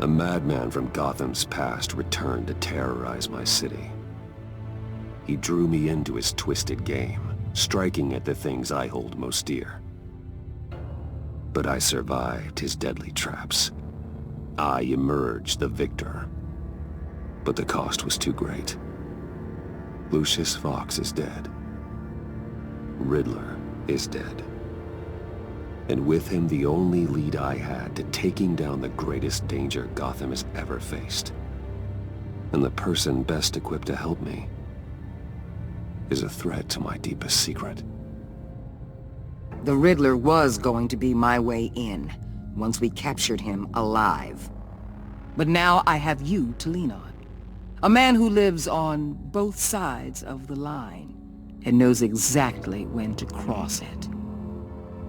A madman from Gotham's past returned to terrorize my city. He drew me into his twisted game, striking at the things I hold most dear. But I survived his deadly traps. I emerged the victor. But the cost was too great. Lucius Fox is dead. Riddler is dead. And with him the only lead I had to taking down the greatest danger Gotham has ever faced. And the person best equipped to help me is a threat to my deepest secret. The Riddler was going to be my way in, once we captured him alive. But now I have you to lean on. A man who lives on both sides of the line, and knows exactly when to cross it.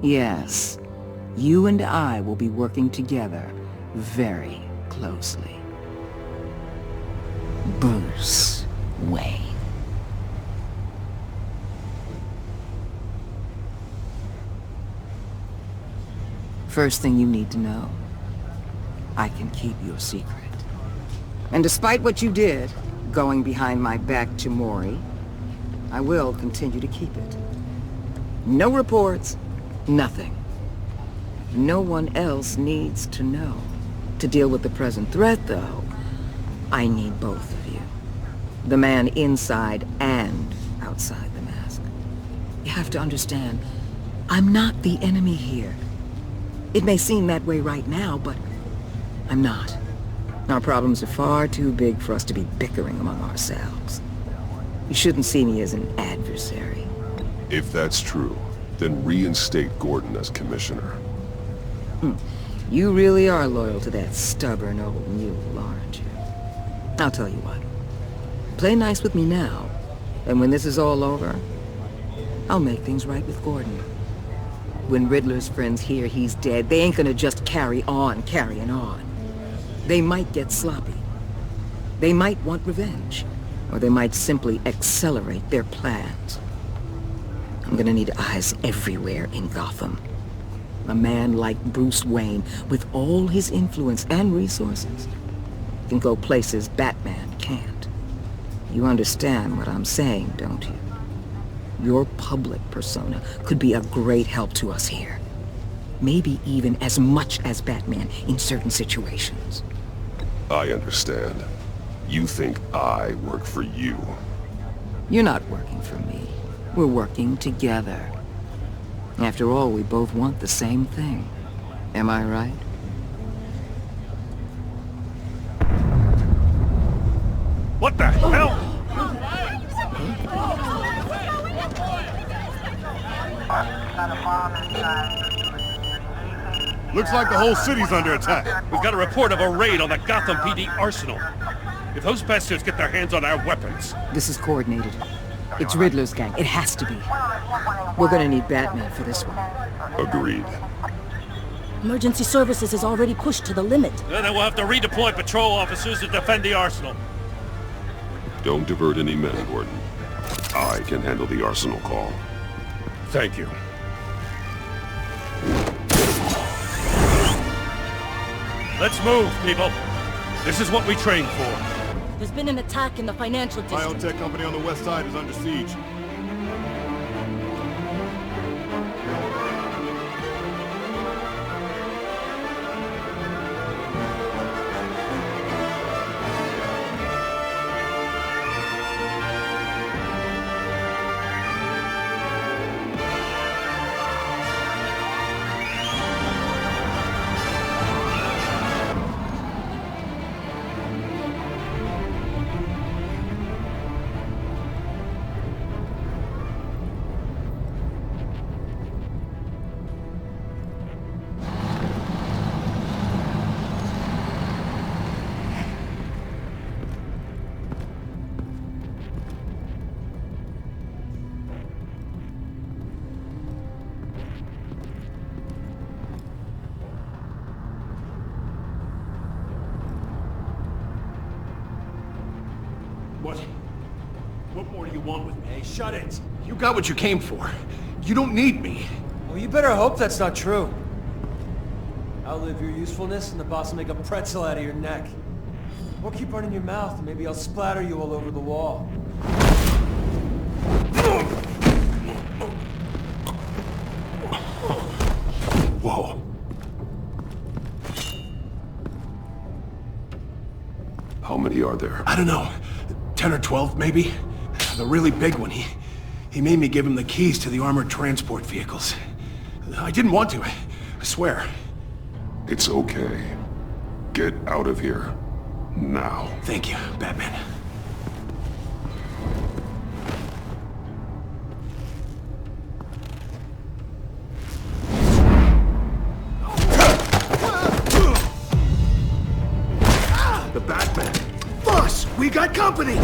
Yes, you and I will be working together very closely. Bruce Wayne. First thing you need to know, I can keep your secret. And despite what you did, going behind my back to Mori, I will continue to keep it. No reports, nothing. No one else needs to know. To deal with the present threat, though, I need both of you. The man inside and outside the mask. You have to understand, I'm not the enemy here. It may seem that way right now, but I'm not. Our problems are far too big for us to be bickering among ourselves. You shouldn't see me as an adversary. If that's true, then reinstate Gordon as commissioner. You really are loyal to that stubborn old mule, aren't you? I'll tell you what. Play nice with me now, and when this is all over, I'll make things right with Gordon. When Riddler's friends hear he's dead, they ain't gonna just carry on carrying on. They might get sloppy. They might want revenge. Or they might simply accelerate their plans. I'm gonna need eyes everywhere in Gotham. A man like Bruce Wayne, with all his influence and resources, can go places Batman can't. You understand what I'm saying, don't you? Your public persona could be a great help to us here. Maybe even as much as Batman in certain situations. I understand. You think I work for you. You're not working for me. We're working together. After all, we both want the same thing. Am I right? What the hell? Looks like the whole city's under attack. We've got a report of a raid on the Gotham PD arsenal. If those bastards get their hands on our weapons... This is coordinated. It's Riddler's gang. It has to be. We're gonna need Batman for this one. Agreed. Emergency services is already pushed to the limit. Then we'll have to redeploy patrol officers to defend the arsenal. Don't divert any men, Gordon. I can handle the arsenal call. Thank you. Let's move, people. This is what we trained for. There's been an attack in the financial district. Biotech company on the west side is under siege. What more do you want with me? Hey, shut it! You got what you came for. You don't need me. Well, you better hope that's not true. Outlive your usefulness and the boss will make a pretzel out of your neck. Or keep running your mouth and maybe I'll splatter you all over the wall. Whoa. How many are there? I don't know. 10 or 12, maybe? The really big one, he made me give him the keys to the armored transport vehicles. I didn't want to, I swear. It's okay. Get out of here. Now. Thank you, Batman. The Batman! Boss, we got company!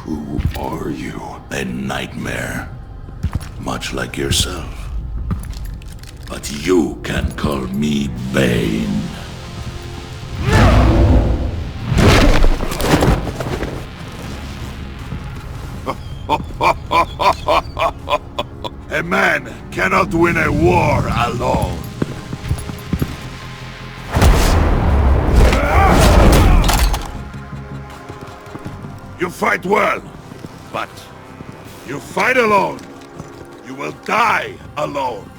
Who are you? A nightmare. Much like yourself. But you can call me Bane. A man cannot win a war alone. You fight well, but you fight alone. You will die alone.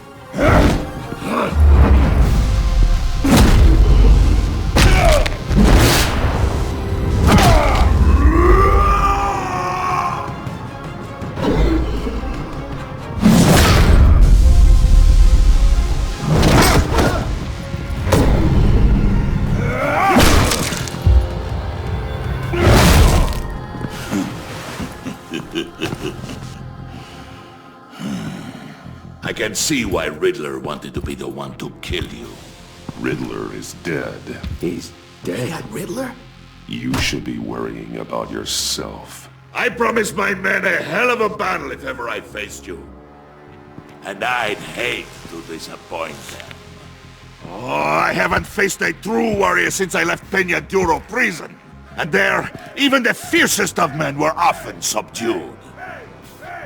I can see why Riddler wanted to be the one to kill you. Riddler is dead. He's dead. Riddler? You should be worrying about yourself. I promised my men a hell of a battle if ever I faced you. And I'd hate to disappoint them. Oh, I haven't faced a true warrior since I left Peña Duro prison. And there, even the fiercest of men were often subdued.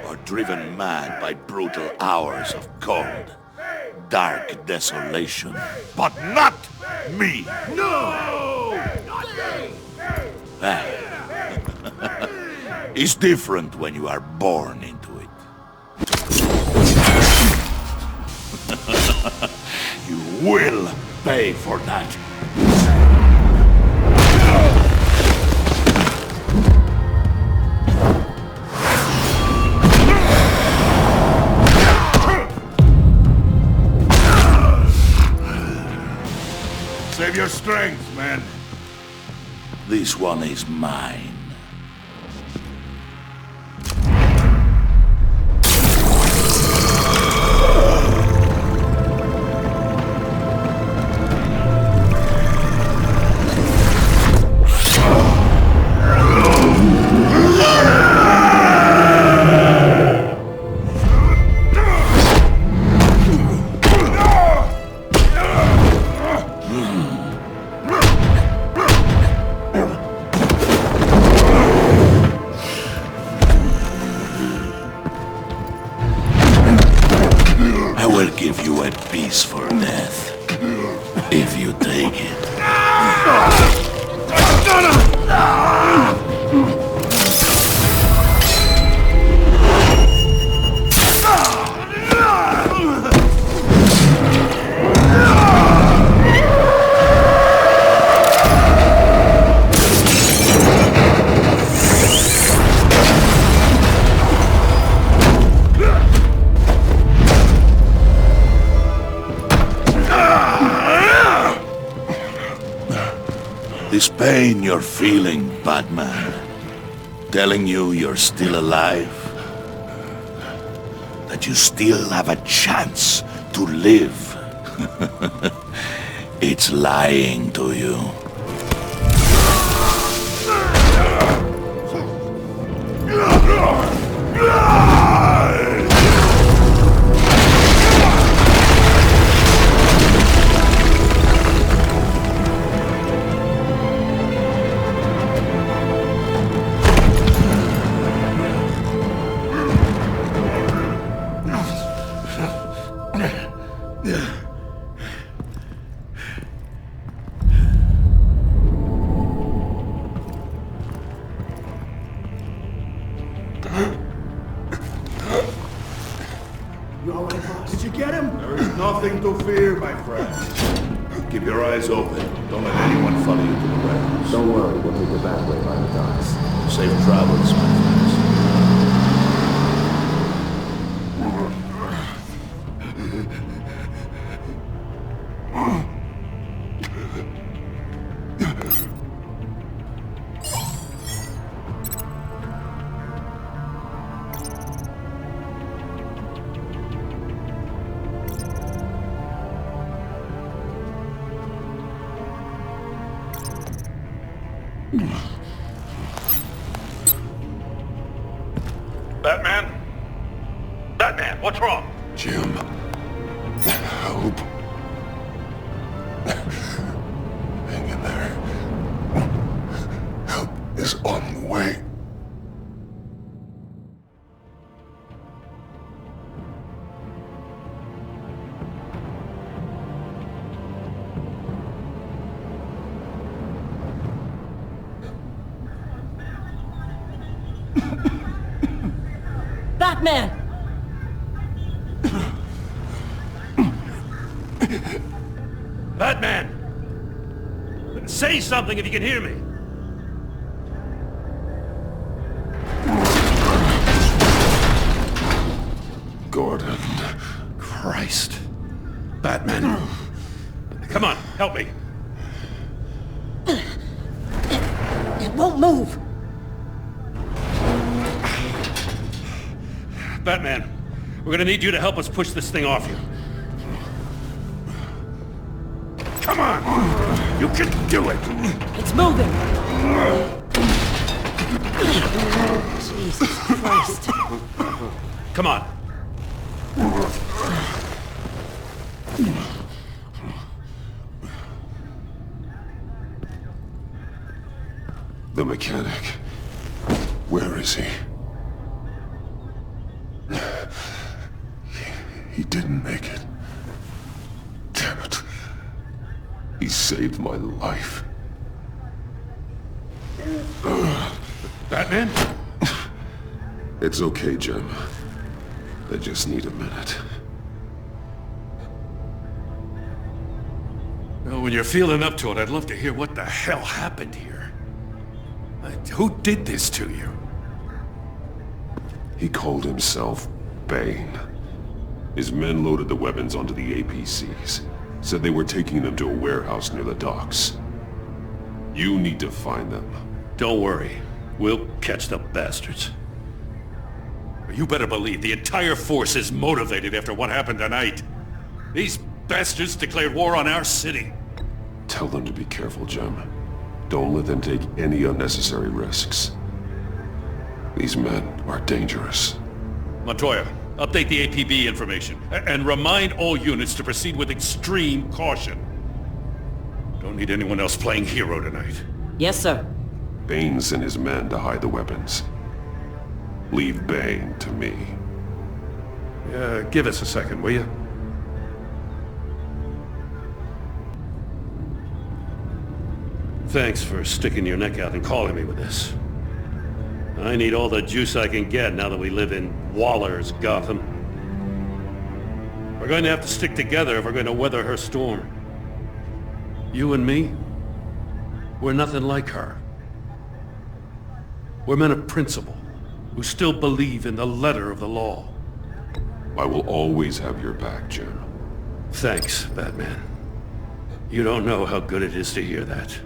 Or driven mad by brutal hours of cold, dark desolation. But not me! No! It's different when you are born into it. You will pay for that. Save your strength, man. This one is mine. Give you a peaceful death, if you take it. This pain you're feeling, Batman, telling you you're still alive, that you still have a chance to live. It's lying to you. You all right, boss? Did you get him? There is nothing to fear, my friend. Keep your eyes open. Don't let anyone follow you to the warehouse. Don't worry, we'll take the back way by the docks. Safe travels, my friends. Batman? Batman, what's wrong? Jim. Help. Hang in there. Help is on the way. Batman! Batman! Say something if you can hear me. Gordon. Christ. Batman. Come on, help me. It won't move! Batman, we're gonna need you to help us push this thing off you. Come on! You can do it! It's moving! Jesus Christ. Come on. The mechanic. Where is he? He didn't make it. Damn it. He saved my life. Batman? It's okay, Jim. I just need a minute. Well, when you're feeling up to it, I'd love to hear what the hell happened here. Who did this to you? He called himself Bane. His men loaded the weapons onto the APCs. Said they were taking them to a warehouse near the docks. You need to find them. Don't worry. We'll catch the bastards. You better believe the entire force is motivated after what happened tonight. These bastards declared war on our city. Tell them to be careful, Jim. Don't let them take any unnecessary risks. These men are dangerous. Montoya, update the APB information. And remind all units to proceed with extreme caution. Don't need anyone else playing hero tonight. Yes, sir. Bane sent his men to hide the weapons. Leave Bane to me. Give us a second, will you? Thanks for sticking your neck out and calling me with this. I need all the juice I can get now that we live in Waller's Gotham. We're going to have to stick together if we're going to weather her storm. You and me, we're nothing like her. We're men of principle, who still believe in the letter of the law. I will always have your back, Jim. Thanks, Batman. You don't know how good it is to hear that.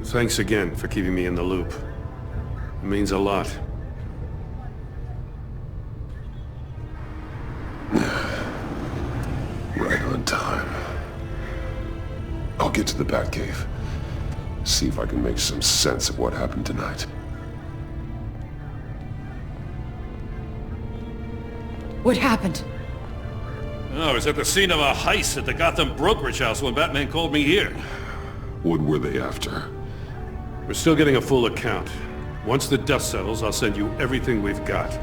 Thanks again for keeping me in the loop. It means a lot. Right on time. I'll get to the Batcave. See if I can make some sense of what happened tonight. What happened? I was at the scene of a heist at the Gotham brokerage house when Batman called me here. What were they after? We're still getting a full account. Once the dust settles, I'll send you everything we've got.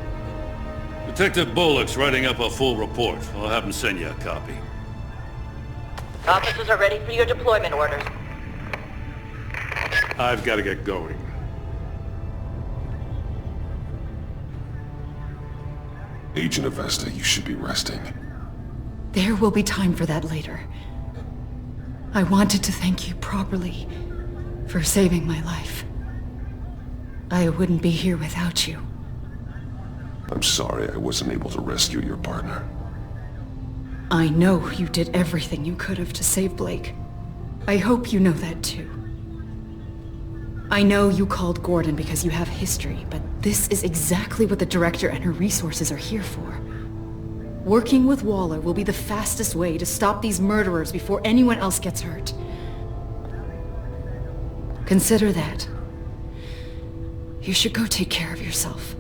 Detective Bullock's writing up a full report. I'll have him send you a copy. Officers are ready for your deployment orders. I've got to get going. Agent Avesta, you should be resting. There will be time for that later. I wanted to thank you properly for saving my life. I wouldn't be here without you. I'm sorry I wasn't able to rescue your partner. I know you did everything you could have to save Blake. I hope you know that too. I know you called Gordon because you have history, but this is exactly what the Director and her resources are here for. Working with Waller will be the fastest way to stop these murderers before anyone else gets hurt. Consider that. You should go take care of yourself.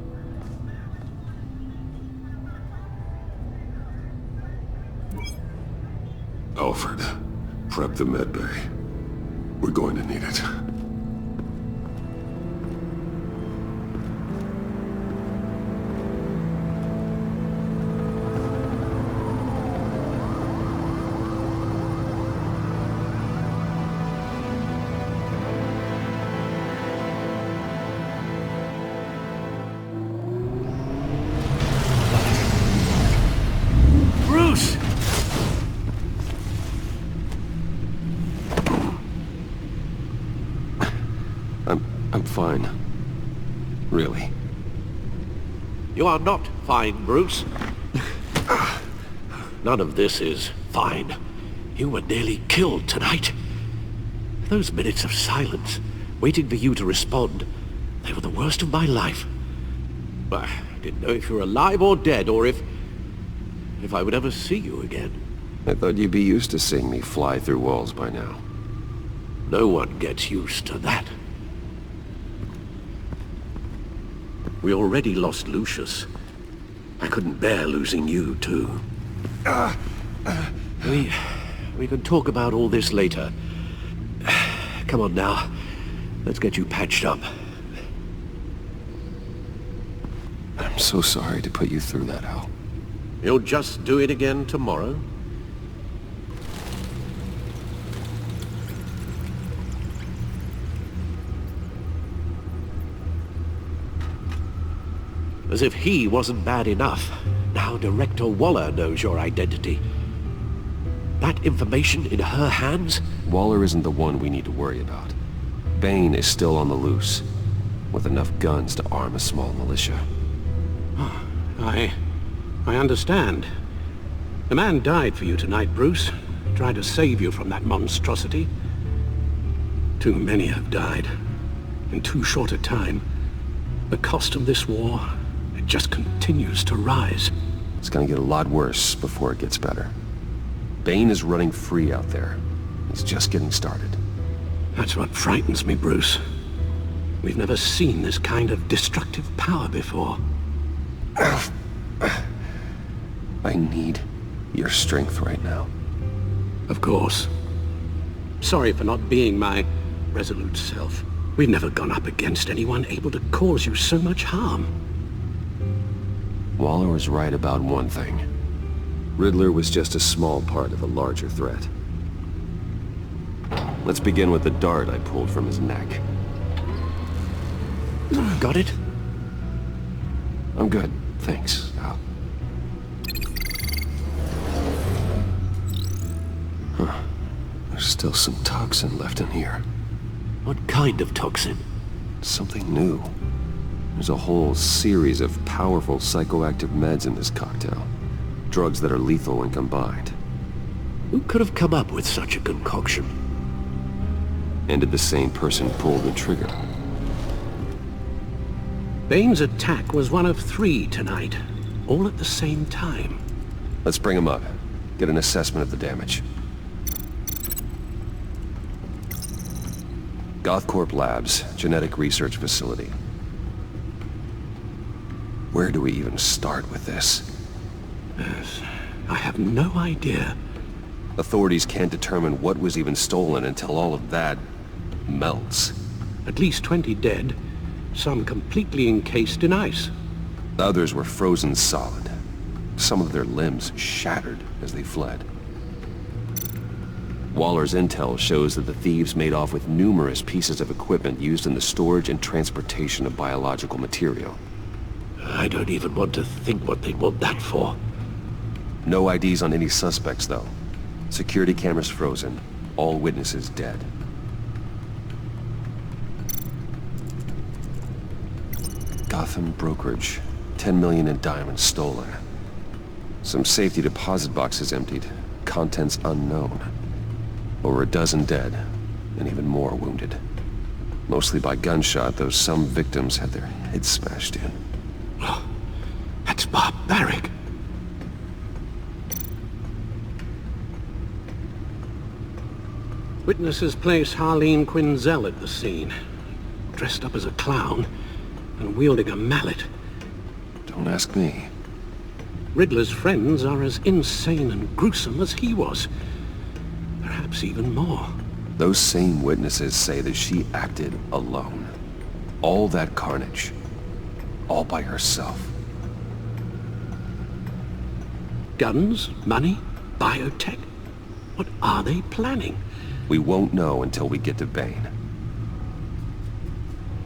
Alfred, prep the med bay. We're going to need it. Bruce! I'm fine. Really. You are not fine, Bruce. None of this is fine. You were nearly killed tonight. Those minutes of silence, waiting for you to respond, they were the worst of my life. I didn't know if you were alive or dead, or if I would ever see you again. I thought you'd be used to seeing me fly through walls by now. No one gets used to that. We already lost Lucius. I couldn't bear losing you, too. We can talk about all this later. Come on now. Let's get you patched up. I'm so sorry to put you through that, Al. You'll just do it again tomorrow? As if he wasn't bad enough. Now Director Waller knows your identity. That information in her hands? Waller isn't the one we need to worry about. Bane is still on the loose, with enough guns to arm a small militia. I understand. The man died for you tonight, Bruce. Tried to save you from that monstrosity. Too many have died. In too short a time. The cost of this war, it just continues to rise. It's gonna get a lot worse before it gets better. Bane is running free out there. He's just getting started. That's what frightens me, Bruce. We've never seen this kind of destructive power before. I need your strength right now. Of course. Sorry for not being my resolute self. We've never gone up against anyone able to cause you so much harm. Waller was right about one thing. Riddler was just a small part of a larger threat. Let's begin with the dart I pulled from his neck. Got it? I'm good, thanks, Al. Huh. There's still some toxin left in here. What kind of toxin? Something new. There's a whole series of powerful psychoactive meds in this cocktail. Drugs that are lethal when combined. Who could have come up with such a concoction? And did the same person pull the trigger? Bane's attack was one of 3 tonight, all at the same time. Let's bring him up. Get an assessment of the damage. Gothcorp Labs, genetic research facility. Where do we even start with this? Yes, I have no idea. Authorities can't determine what was even stolen until all of that melts. At least 20 dead, some completely encased in ice. Others were frozen solid. Some of their limbs shattered as they fled. Waller's intel shows that the thieves made off with numerous pieces of equipment used in the storage and transportation of biological material. I don't even want to think what they'd want that for. No IDs on any suspects, though. Security cameras frozen. All witnesses dead. Gotham brokerage. 10 million in diamonds stolen. Some safety deposit boxes emptied. Contents unknown. Over a dozen dead, and even more wounded. Mostly by gunshot, though some victims had their heads smashed in. Oh, that's barbaric. Witnesses place Harleen Quinzel at the scene, dressed up as a clown and wielding a mallet. Don't ask me. Riddler's friends are as insane and gruesome as he was. Perhaps even more. Those same witnesses say that she acted alone. All that carnage. All by herself. Guns, money, biotech. What are they planning? We won't know until we get to Bane.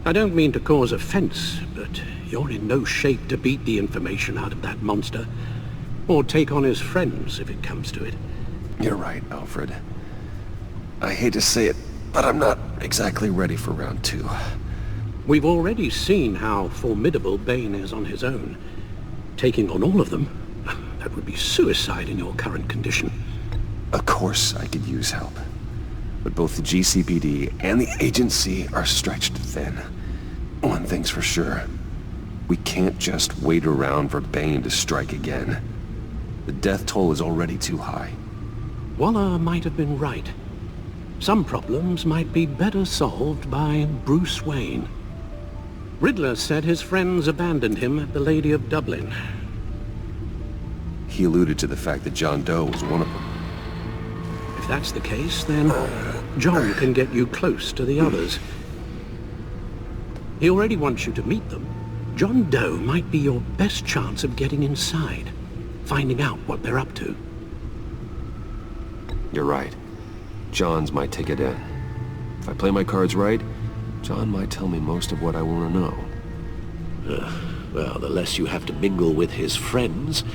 I don't mean to cause offense, but you're in no shape to beat the information out of that monster. Or take on his friends, if it comes to it. You're right, Alfred. I hate to say it, but I'm not exactly ready for round 2. We've already seen how formidable Bane is on his own. Taking on all of them, that would be suicide in your current condition. Of course I could use help. But both the GCPD and the agency are stretched thin. One thing's for sure. We can't just wait around for Bane to strike again. The death toll is already too high. Waller might have been right. Some problems might be better solved by Bruce Wayne. Riddler said his friends abandoned him at the Lady of Dublin. He alluded to the fact that John Doe was one of them. If that's the case, then John can get you close to the others. He already wants you to meet them. John Doe might be your best chance of getting inside, finding out what they're up to. You're right. John's my ticket in. If I play my cards right, John might tell me most of what I want to know. Well, the less you have to mingle with his friends,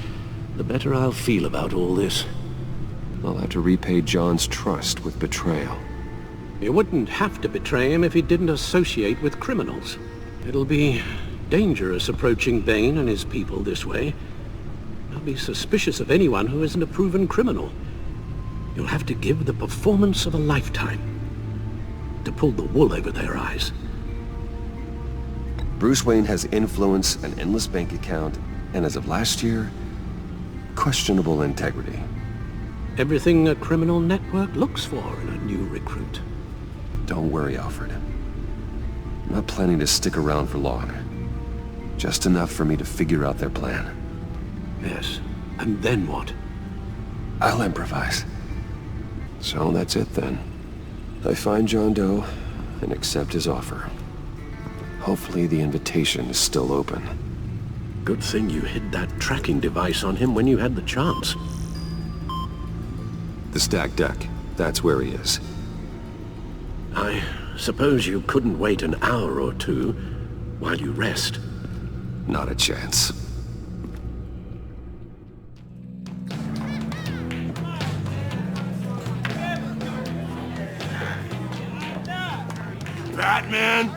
the better I'll feel about all this. I'll have to repay John's trust with betrayal. You wouldn't have to betray him if he didn't associate with criminals. It'll be dangerous approaching Bane and his people this way. They'll be suspicious of anyone who isn't a proven criminal. You'll have to give the performance of a lifetime to pull the wool over their eyes. Bruce Wayne has influence, an endless bank account, and as of last year, questionable integrity. Everything a criminal network looks for in a new recruit. Don't worry, Alfred. I'm not planning to stick around for long. Just enough for me to figure out their plan. Yes, and then what? I'll improvise. So that's it then. I find John Doe and accept his offer. Hopefully the invitation is still open. Good thing you hid that tracking device on him when you had the chance. The stacked deck. That's where he is. I suppose you couldn't wait an hour or two while you rest. Not a chance. Batman?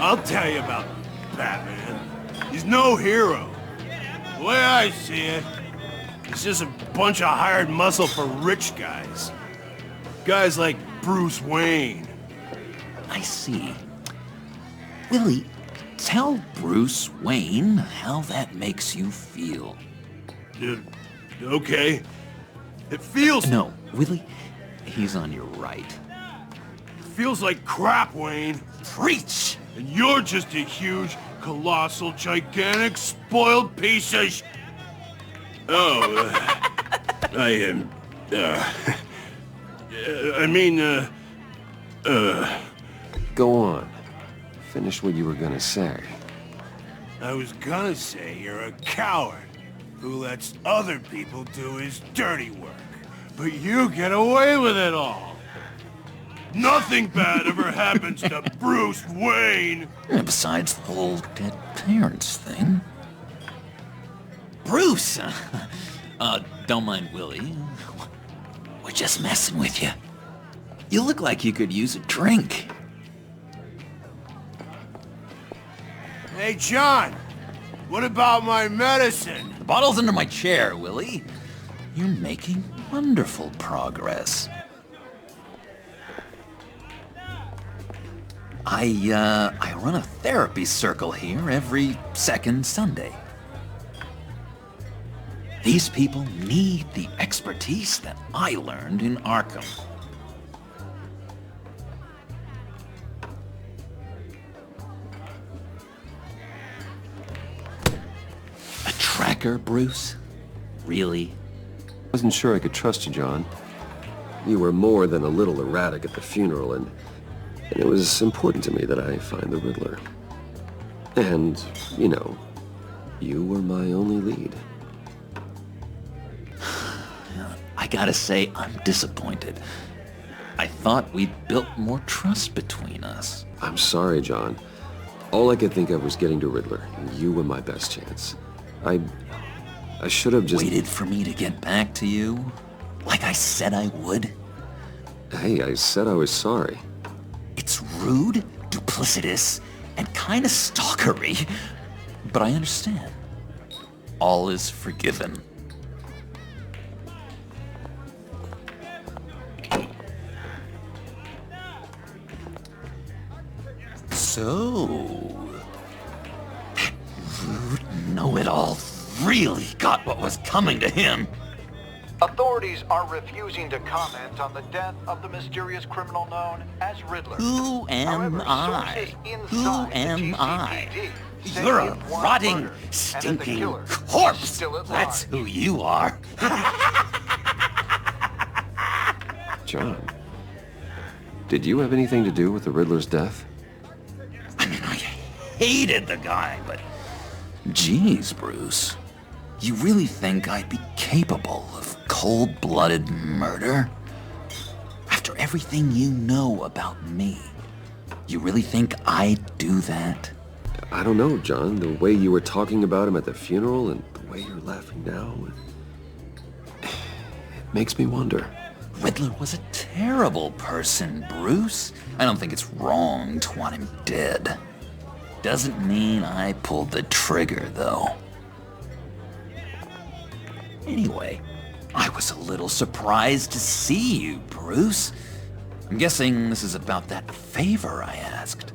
I'll tell you about Batman. He's no hero. The way I see it, he's just a bunch of hired muscle for rich guys. Guys like Bruce Wayne. I see. Willie, tell Bruce Wayne how that makes you feel. Okay. It feels... No, Willie, he's on your right. It feels like crap, Wayne. Preach! And you're just a huge, colossal, gigantic, spoiled piece of Oh, I am... Go on. Finish what you were gonna say. I was gonna say you're a coward who lets other people do his dirty work. But you get away with it all. Nothing bad ever happens to Bruce Wayne. And besides the whole dead parents thing. Bruce! Don't mind Willie. We're just messing with you. You look like you could use a drink. Hey, John. What about my medicine? The bottle's under my chair, Willie. You're making wonderful progress. I run a therapy circle here every second Sunday. These people need the expertise that I learned in Arkham. A tracker, Bruce? Really? Wasn't sure I could trust you, John. You were more than a little erratic at the funeral, and it was important to me that I find the Riddler. And, you know, you were my only lead. I gotta say, I'm disappointed. I thought we'd built more trust between us. I'm sorry, John. All I could think of was getting to Riddler, and you were my best chance. I should have just... Waited for me to get back to you? Like I said I would? Hey, I said I was sorry. It's rude, duplicitous, and kinda stalkery. But I understand. All is forgiven. So... that rude know-it-all really got what was coming to him. Authorities are refusing to comment on the death of the mysterious criminal known as Riddler. Who am I? Who am I? You're a rotting, stinking corpse! That's who you are. John, did you have anything to do with the Riddler's death? I mean, I hated the guy, but... Geez, Bruce. You really think I'd be capable of cold-blooded murder? After everything you know about me, you really think I'd do that? I don't know, John. The way you were talking about him at the funeral and the way you're laughing now, it makes me wonder. Riddler was a terrible person, Bruce. I don't think it's wrong to want him dead. Doesn't mean I pulled the trigger, though. Anyway, I was a little surprised to see you, Bruce. I'm guessing this is about that favor I asked.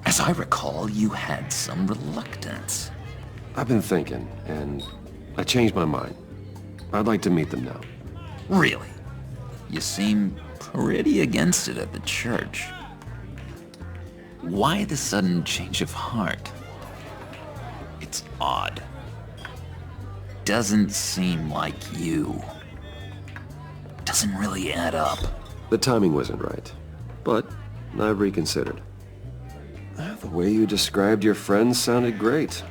As I recall, you had some reluctance. I've been thinking, and I changed my mind. I'd like to meet them now. Really? You seem pretty against it at the church. Why the sudden change of heart? It's odd. Doesn't seem like you. Doesn't really add up. The timing wasn't right, but I've reconsidered. The way you described your friends sounded great.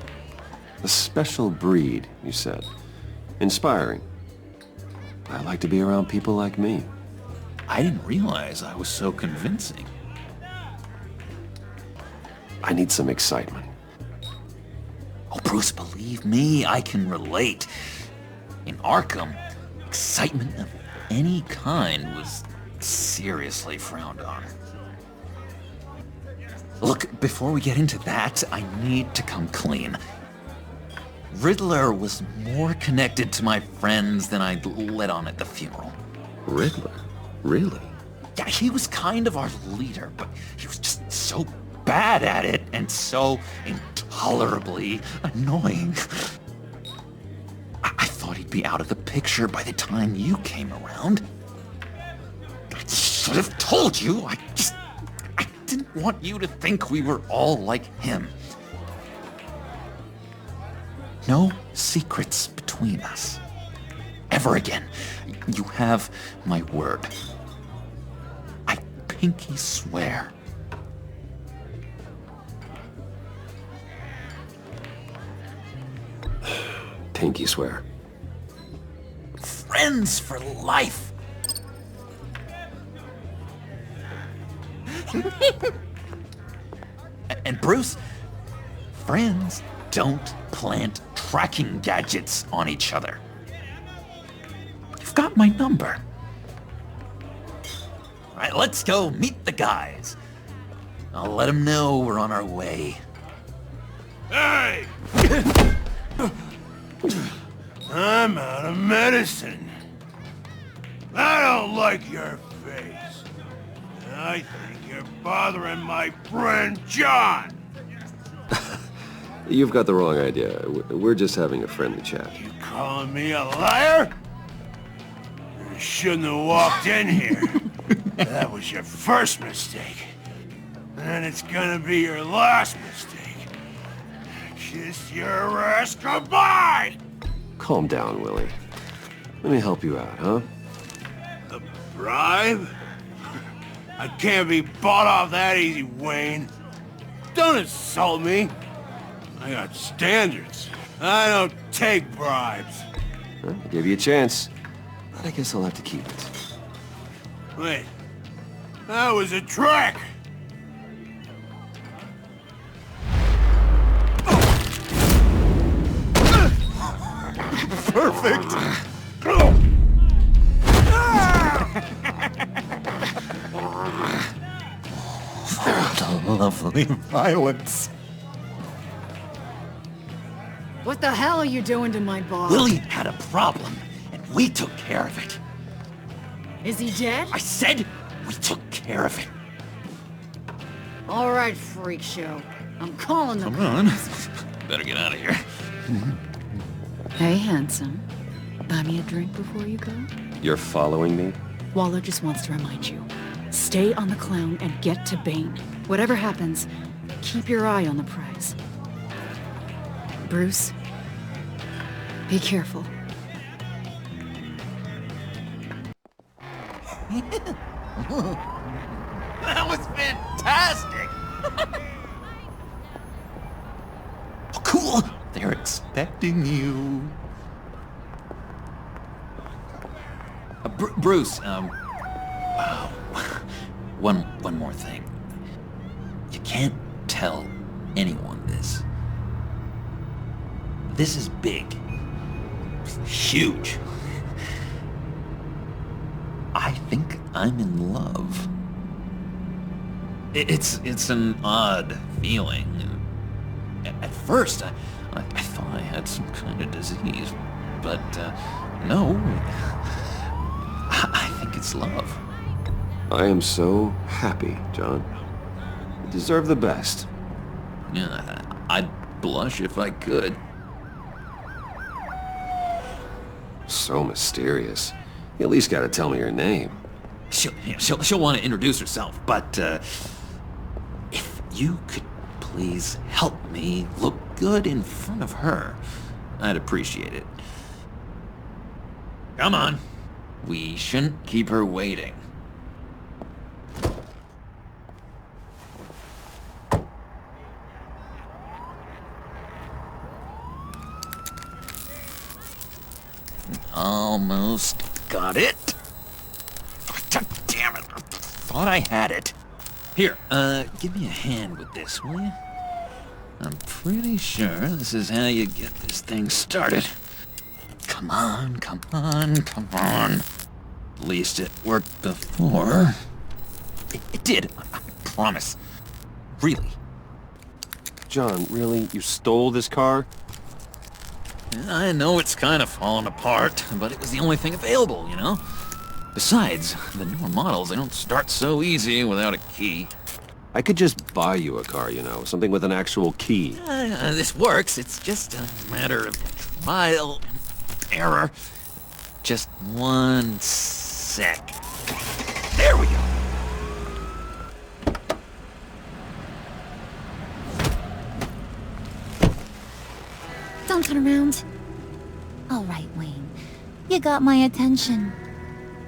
A special breed, you said. Inspiring. I like to be around people like me. I didn't realize I was so convincing. I need some excitement. Oh, Bruce, believe me, I can relate. In Arkham, excitement of any kind was seriously frowned on. Look, before we get into that, I need to come clean. Riddler was more connected to my friends than I'd let on at the funeral. Riddler? Really? Yeah, he was kind of our leader, but he was just so bad at it and so intolerably annoying. I thought he'd be out of the picture by the time you came around. I should have told you. I didn't want you to think we were all like him. No secrets between us. Ever again. You have my word. I pinky swear. pinky swear. Friends for life! And Bruce, friends don't plant tracking gadgets on each other. You've got my number. All right, let's go meet the guys. I'll let them know we're on our way. Hey! I'm out of medicine. I don't like your face. I think you're bothering my friend John. You've got the wrong idea. We're just having a friendly chat. You calling me a liar? You shouldn't have walked in here. That was your first mistake. And it's gonna be your last mistake. Kiss your ass goodbye! Calm down, Willie. Let me help you out, huh? A bribe? I can't be bought off that easy, Wayne. Don't insult me. I got standards. I don't take bribes. Well, I gave you a chance, but I guess I'll have to keep it. Wait, that was a trick! Perfect! The lovely violence. What the hell are you doing to my boss? Willie had a problem, and we took care of it. Is he dead? I said we took care of it. All right, freak show. I'm calling the Come on. Better get out of here. Hey, handsome. Buy me a drink before you go? You're following me? Waller just wants to remind you. Stay on the clown and get to Bane. Whatever happens, keep your eye on the prize. Bruce, be careful. That was fantastic! Oh, cool! They're expecting you. Bruce, one more thing. You can't tell anyone this. This is big. Huge. I think I'm in love. It's an odd feeling. At first, I thought I had some kind of disease, but no. I think it's love. I am so happy, John. You deserve the best. Yeah, I'd blush if I could. So mysterious. You at least gotta tell me your name. She'll want to introduce herself, but if you could please help me look good in front of her, I'd appreciate it. Come on. We shouldn't keep her waiting. Almost got it. God damn it. I thought I had it. Here, give me a hand with this, will you? I'm pretty sure this is how you get this thing started. Come on, come on, come on. At least it worked before. It did, I promise. Really. John, really? You stole this car? I know it's kind of falling apart, but it was the only thing available, you know? Besides, the newer models, they don't start so easy without a key. I could just buy you a car, you know, something with an actual key. This works. It's just a matter of trial and error. Just one sec. There we go. Don't turn around. All right, Wayne. You got my attention.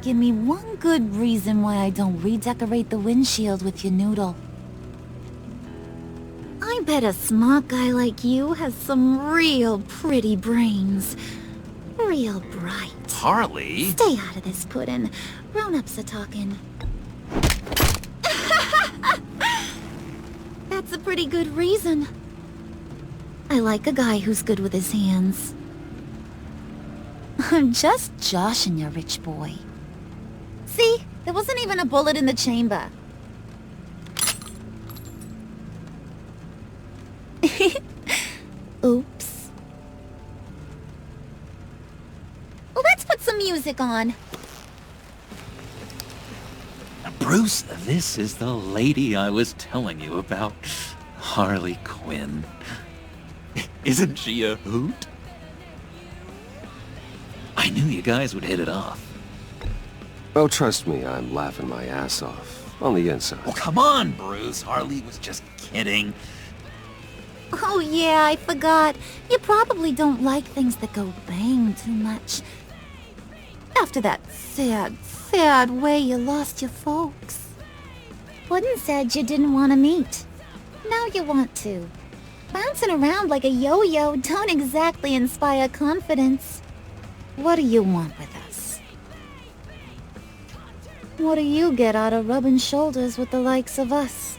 Give me one good reason why I don't redecorate the windshield with your noodle. I bet a smart guy like you has some real pretty brains. Real bright. Harley? Stay out of this, Puddin'. Grown-ups are talking. That's a pretty good reason. I like a guy who's good with his hands. I'm just joshing you, rich boy. See? There wasn't even a bullet in the chamber. Oops. Let's put some music on. Bruce, this is the lady I was telling you about. Harley Quinn. Isn't she a hoot? I knew you guys would hit it off. Oh, trust me, I'm laughing my ass off. On the inside. Oh, come on, Bruce. Harley was just kidding. Oh yeah, I forgot. You probably don't like things that go bang too much. After that sad way you lost your folks. Puddin' said you didn't want to meet. Now you want to. Bouncing around like a yo-yo don't exactly inspire confidence. What do you want with us? What do you get out of rubbing shoulders with the likes of us?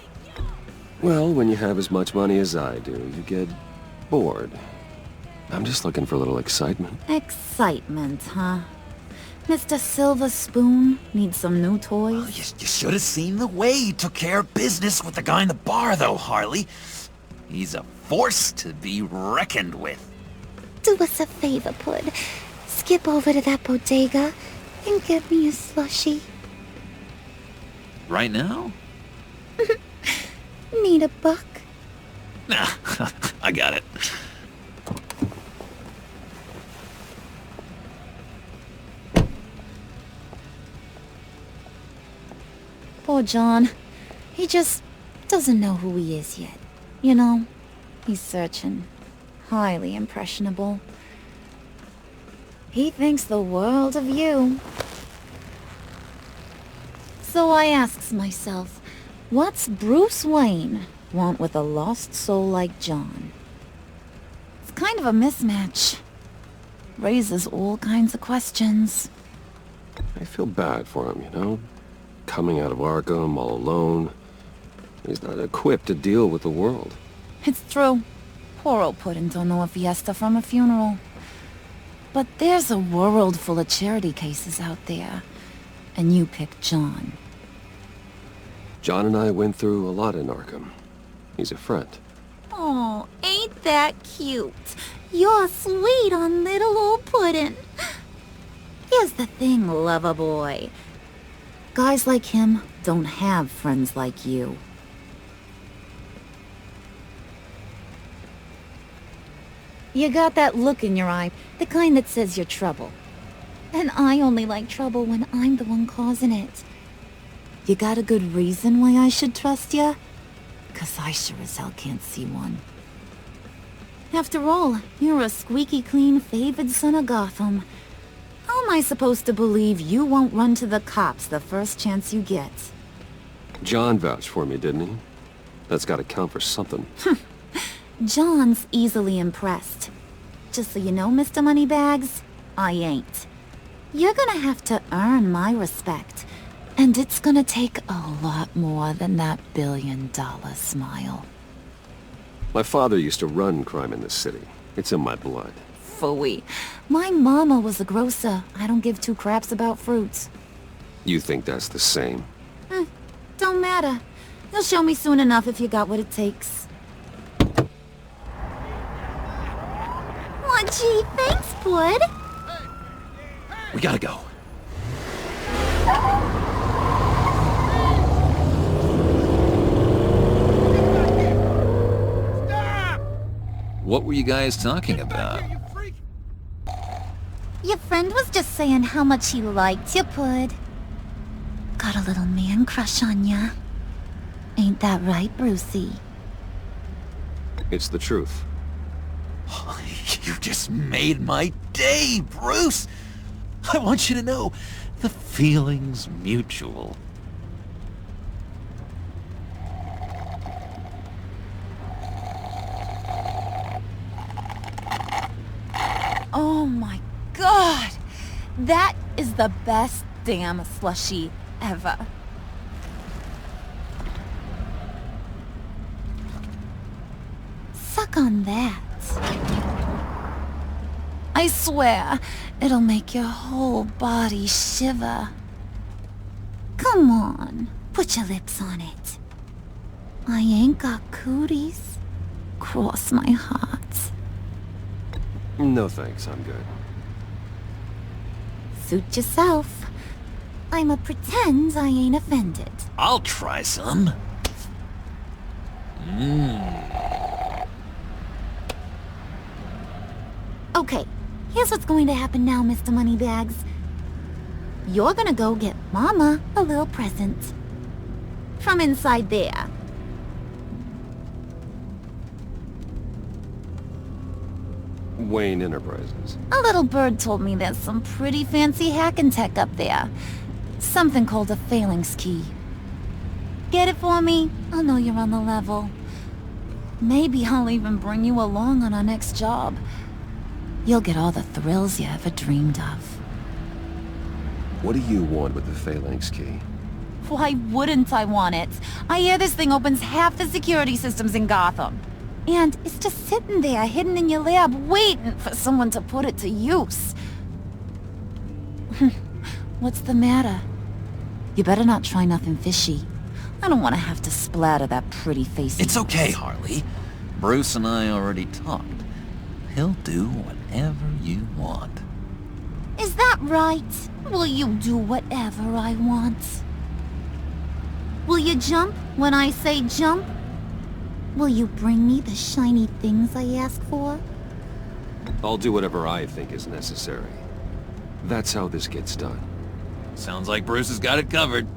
Well, when you have as much money as I do, you get bored. I'm just looking for a little excitement. Excitement, huh? Mr. Silver Spoon needs some new toys? Oh, you should have seen the way he took care of business with the guy in the bar, though, Harley. He's a force to be reckoned with. Do us a favor, Pud. Skip over to that bodega and get me a slushie. Right now? Need a buck? Nah, I got it. Poor John. He just doesn't know who he is yet. You know, he's searching. Highly impressionable. He thinks the world of you. So I asks myself, what's Bruce Wayne want with a lost soul like John? It's kind of a mismatch. Raises all kinds of questions. I feel bad for him, you know? Coming out of Arkham all alone. He's not equipped to deal with the world. It's true. Poor old Puddin' don't know a fiesta from a funeral. But there's a world full of charity cases out there. And you picked John. John and I went through a lot in Arkham. He's a friend. Oh, ain't that cute? You're sweet on little old Puddin'. Here's the thing, lover boy. Guys like him don't have friends like you. You got that look in your eye, the kind that says you're trouble. And I only like trouble when I'm the one causing it. You got a good reason why I should trust you? 'Cause I sure as hell can't see one. After all, you're a squeaky clean favored son of Gotham. How am I supposed to believe you won't run to the cops the first chance you get? John vouched for me, didn't he? That's gotta count for something. John's easily impressed. Just so you know, Mr. Moneybags, I ain't. You're gonna have to earn my respect. And it's gonna take a lot more than that billion-dollar smile. My father used to run crime in this city. It's in my blood. Phooey. My mama was a grocer. I don't give two craps about fruits. You think that's the same? Don't matter. You'll show me soon enough if you got what it takes. Aw, gee, thanks, Bud. We gotta go. What were you guys talking about? Your friend was just saying how much he liked you, Bud. Got a little man crush on ya. Ain't that right, Brucey? It's the truth. You just made my day, Bruce! I want you to know, the feeling's mutual. That is the best damn slushie ever. Suck on that. I swear, it'll make your whole body shiver. Come on, put your lips on it. I ain't got cooties. Cross my heart. No thanks, I'm good. Suit yourself. I'ma pretend I ain't offended. I'll try some. Okay, here's what's going to happen now, Mr. Moneybags. You're gonna go get Mama a little present. From inside there. Wayne Enterprises. A little bird told me there's some pretty fancy hacking tech up there. Something called a phalanx key. Get it for me? I'll know you're on the level. Maybe I'll even bring you along on our next job. You'll get all the thrills you ever dreamed of. What do you want with the phalanx key? Why wouldn't I want it? I hear this thing opens half the security systems in Gotham. And it's just sitting there, hidden in your lab, waiting for someone to put it to use. What's the matter? You better not try nothing fishy. I don't want to have to splatter that pretty face. It's okay, Harley. Bruce and I already talked. He'll do whatever you want. Is that right? Will you do whatever I want? Will you jump when I say jump? Will you bring me the shiny things I ask for? I'll do whatever I think is necessary. That's how this gets done. Sounds like Bruce has got it covered.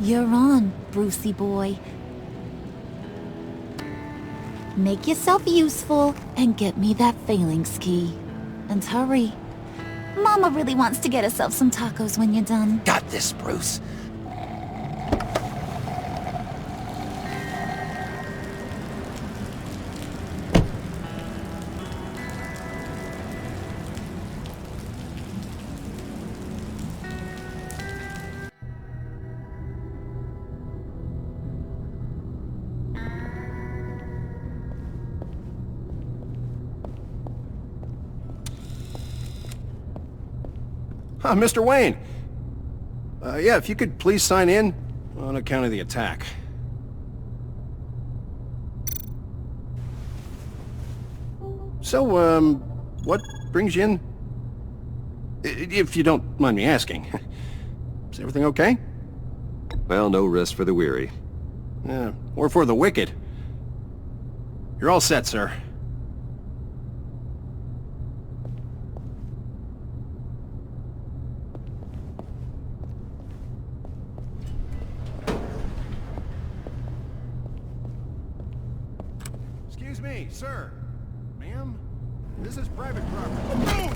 You're on, Brucey boy. Make yourself useful and get me that phalanx key. And hurry. Mama really wants to get herself some tacos when you're done. Got this, Bruce. Mr. Wayne. Yeah, if you could please sign in on account of the attack. So, what brings you in? If you don't mind me asking. Is everything okay? Well, no rest for the weary. Yeah, or for the wicked. You're all set, sir. Excuse me, sir. Ma'am? This is private property.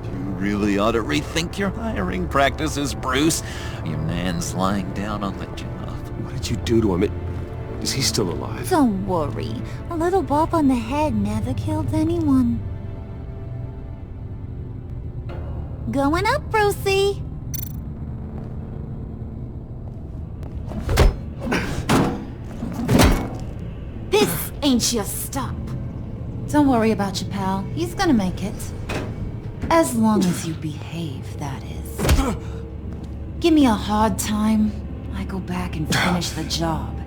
You really ought to rethink your hiring practices, Bruce. Your man's lying down on the job. What did you do to him? Is he still alive? Don't worry. A little bump on the head never killed anyone. Going up, Brucey. This ain't your stop. Don't worry about your pal. He's gonna make it. As long as you behave, that is. Give me a hard time, I go back and finish the job.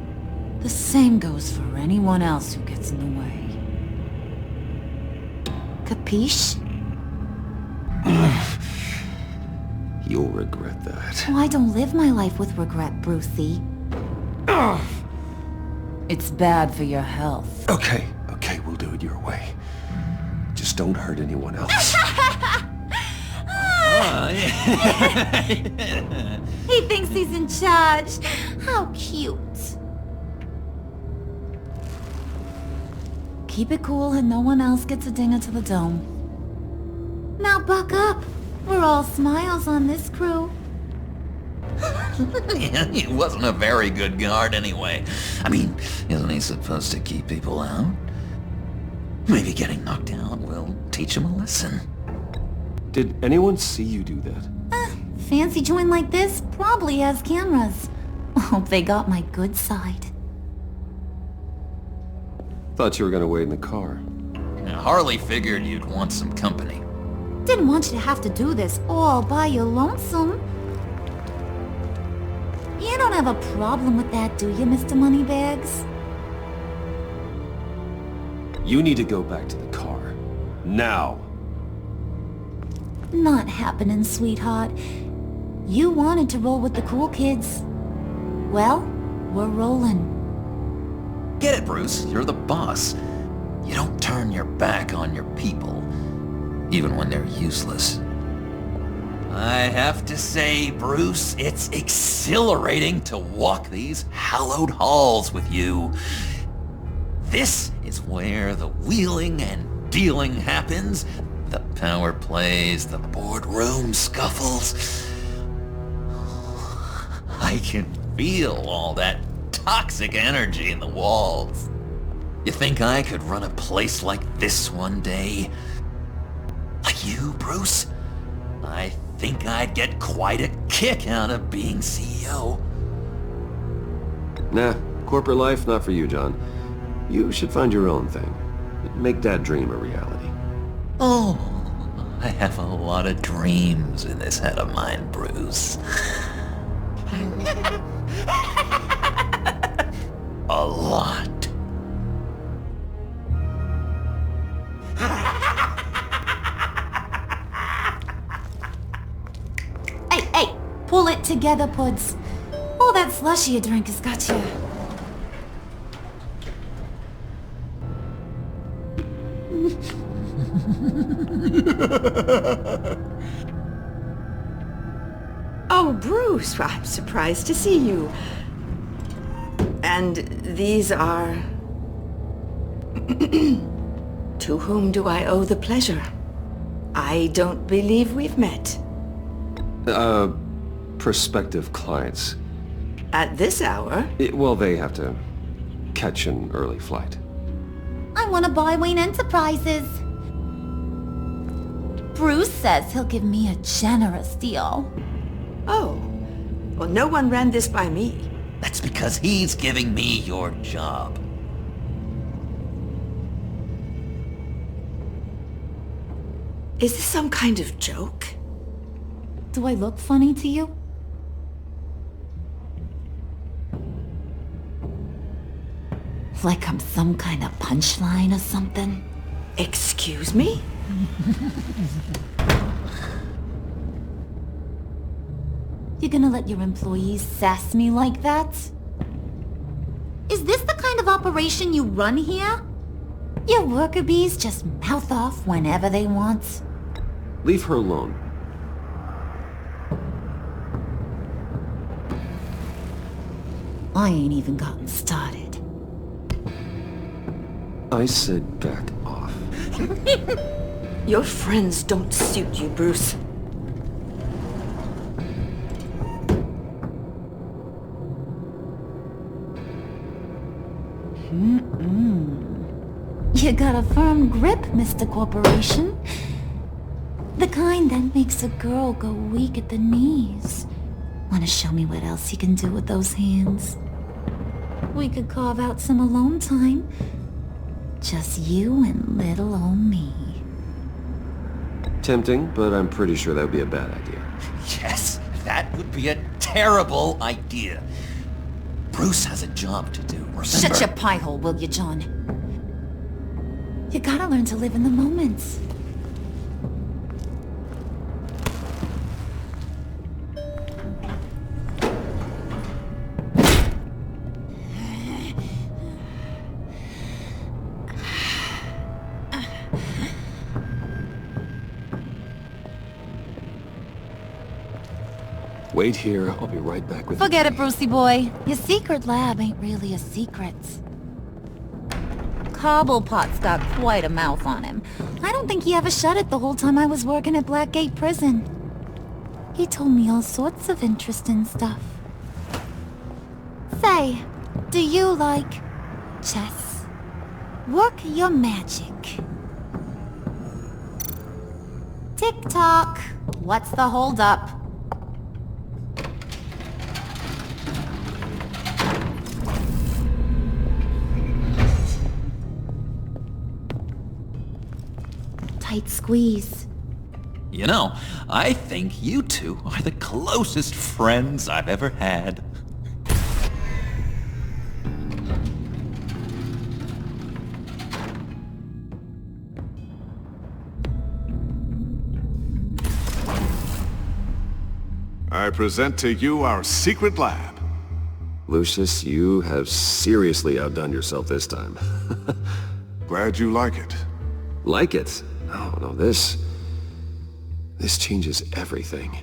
The same goes for anyone else who gets in the way. Capiche? You'll regret that. Oh, I don't live my life with regret, Brucey. It's bad for your health. Okay, we'll do it your way. Just don't hurt anyone else. He thinks he's in charge. How cute. Keep it cool and no one else gets a dinger to the dome. Now buck up. We're all smiles on this crew. Yeah, he wasn't a very good guard anyway. I mean, isn't he supposed to keep people out? Maybe getting knocked out will teach him a lesson. Did anyone see you do that? Fancy joint like this probably has cameras. Hope they got my good side. Thought you were gonna wait in the car. Now, Harley figured you'd want some company. Didn't want you to have to do this all by your lonesome. You don't have a problem with that, do you, Mr. Moneybags? You need to go back to the car. Now! Not happening, sweetheart. You wanted to roll with the cool kids. Well, we're rolling. Get it, Bruce. You're the boss. You don't turn your back on your people, even when they're useless. I have to say, Bruce, it's exhilarating to walk these hallowed halls with you. This is where the wheeling and dealing happens, the power plays, the boardroom scuffles. I can feel all that toxic energy in the walls. You think I could run a place like this one day? Like you, Bruce? I think I'd get quite a kick out of being CEO. Nah, corporate life, not for you, John. You should find your own thing. Make that dream a reality. Oh, I have a lot of dreams in this head of mine, Bruce. A lot. Hey, pull it together, Puds. All that slushy you drink has got you. Oh, Bruce, I'm surprised to see you. And these are... To whom do I owe the pleasure? I don't believe we've met. Prospective clients. At this hour? Well, they have to catch an early flight. I want to buy Wayne Enterprises. Bruce says he'll give me a generous deal. Oh, well, no one ran this by me. That's because he's giving me your job. Is this some kind of joke? Do I look funny to you? Like I'm some kind of punchline or something? Excuse me? You gonna let your employees sass me like that? Is this the kind of operation you run here? Your worker bees just mouth off whenever they want? Leave her alone. I ain't even gotten started. I said back off. Your friends don't suit you, Bruce. You got a firm grip, Mr. Corporation. The kind that makes a girl go weak at the knees. Wanna show me what else you can do with those hands? We could carve out some alone time. Just you and little old me. Tempting, but I'm pretty sure that would be a bad idea. Yes, that would be a terrible idea. Bruce has a job to do, remember? Shut your pie hole, will you, John? You gotta learn to live in the moment. Wait here, I'll be right back with you. Forget it, Brucey boy. Your secret lab ain't really a secret. Cobblepot's got quite a mouth on him. I don't think he ever shut it the whole time I was working at Blackgate Prison. He told me all sorts of interesting stuff. Say, do you like chess? Work your magic. Tick-tock. What's the holdup? Tight squeeze. You know, I think you two are the closest friends I've ever had. I present to you our secret lab. Lucius, you have seriously outdone yourself this time. Glad you like it. Like it? Oh, no, this changes everything.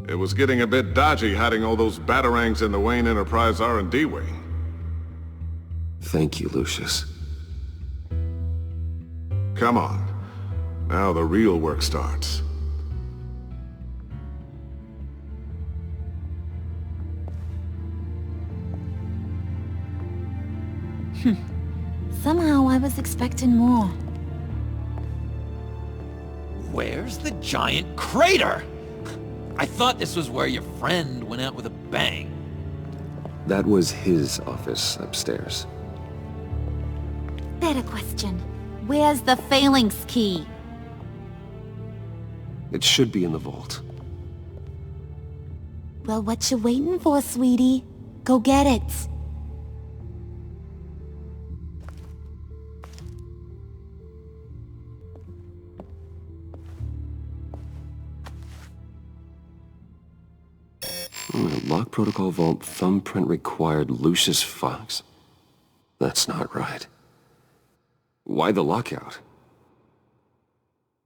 It was getting a bit dodgy hiding all those batarangs in the Wayne Enterprise R&D wing. Thank you, Lucius. Come on. Now the real work starts. Somehow I was expecting more. Where's the giant crater? I thought this was where your friend went out with a bang. That was his office upstairs. Better question. Where's the phalanx key? It should be in the vault. Well, what you waiting for, sweetie? Go get it. Lock protocol vault thumbprint required Lucius Fox. That's not right. Why the lockout?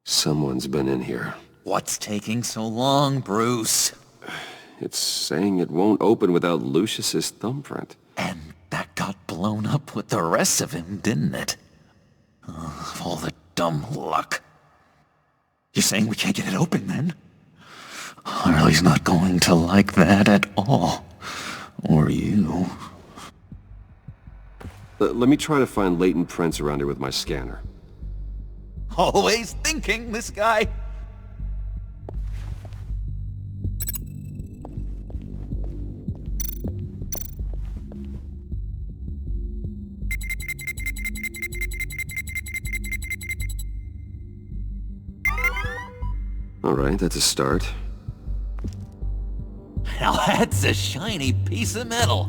Someone's been in here. What's taking so long, Bruce? It's saying it won't open without Lucius's thumbprint. And that got blown up with the rest of him, didn't it? All the dumb luck. You're saying we can't get it open, then? Harley's not going to like that at all. Or you. Let me try to find latent prints around here with my scanner. Always thinking, this guy. All right, that's a start. Now that's a shiny piece of metal.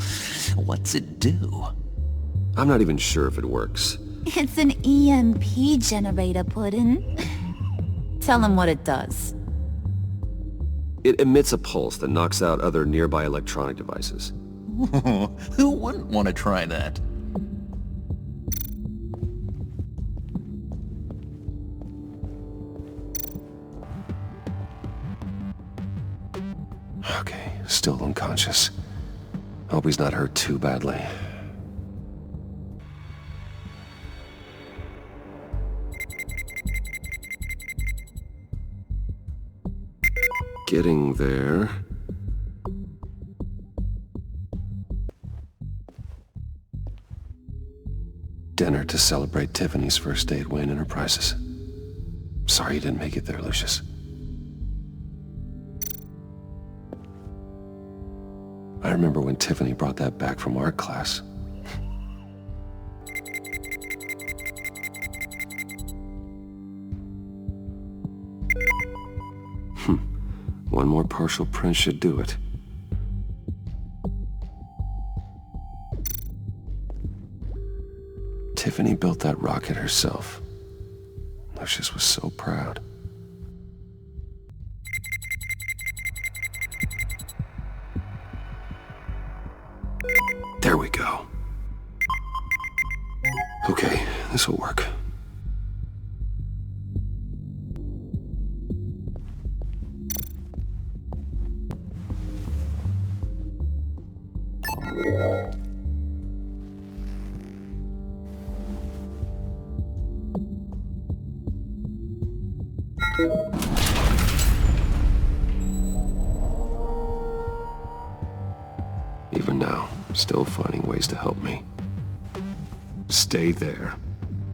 What's it do? I'm not even sure if it works. It's an EMP generator, Puddin'. Tell him what it does. It emits a pulse that knocks out other nearby electronic devices. Who wouldn't want to try that? Okay, still unconscious. Hope he's not hurt too badly. Getting there. Dinner to celebrate Tiffany's first day at Wayne Enterprises. Sorry you didn't make it there, Lucius. I remember when Tiffany brought that back from art class. One more partial print should do it. Tiffany built that rocket herself. Lucius was so proud. There we go. Okay, this will work. Still finding ways to help me. Stay there.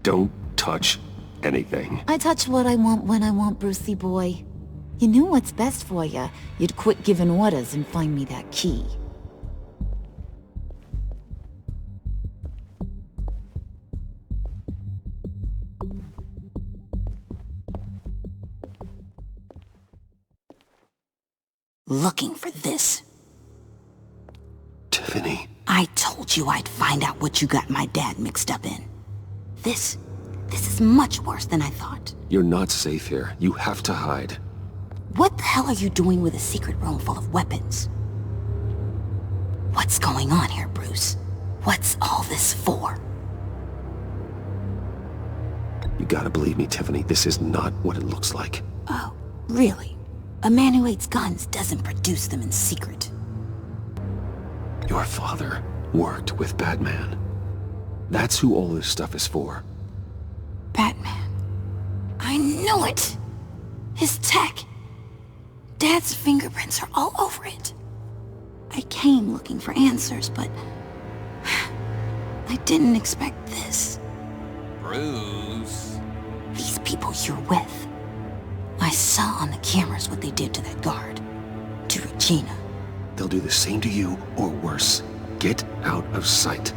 Don't touch anything. I touch what I want when I want, Brucey boy. You knew what's best for you. You'd quit giving orders and find me that key. Looking for this. Tiffany. I told you I'd find out what you got my dad mixed up in. This is much worse than I thought. You're not safe here. You have to hide. What the hell are you doing with a secret room full of weapons? What's going on here, Bruce? What's all this for? You gotta believe me, Tiffany. This is not what it looks like. Oh, really? A man who hates guns doesn't produce them in secret. Your father worked with Batman. That's who all this stuff is for. Batman. I knew it! His tech. Dad's fingerprints are all over it. I came looking for answers, but I didn't expect this. Bruce. These people you're with. I saw on the cameras what they did to that guard. To Regina. They'll do the same to you, or worse. Get out of sight.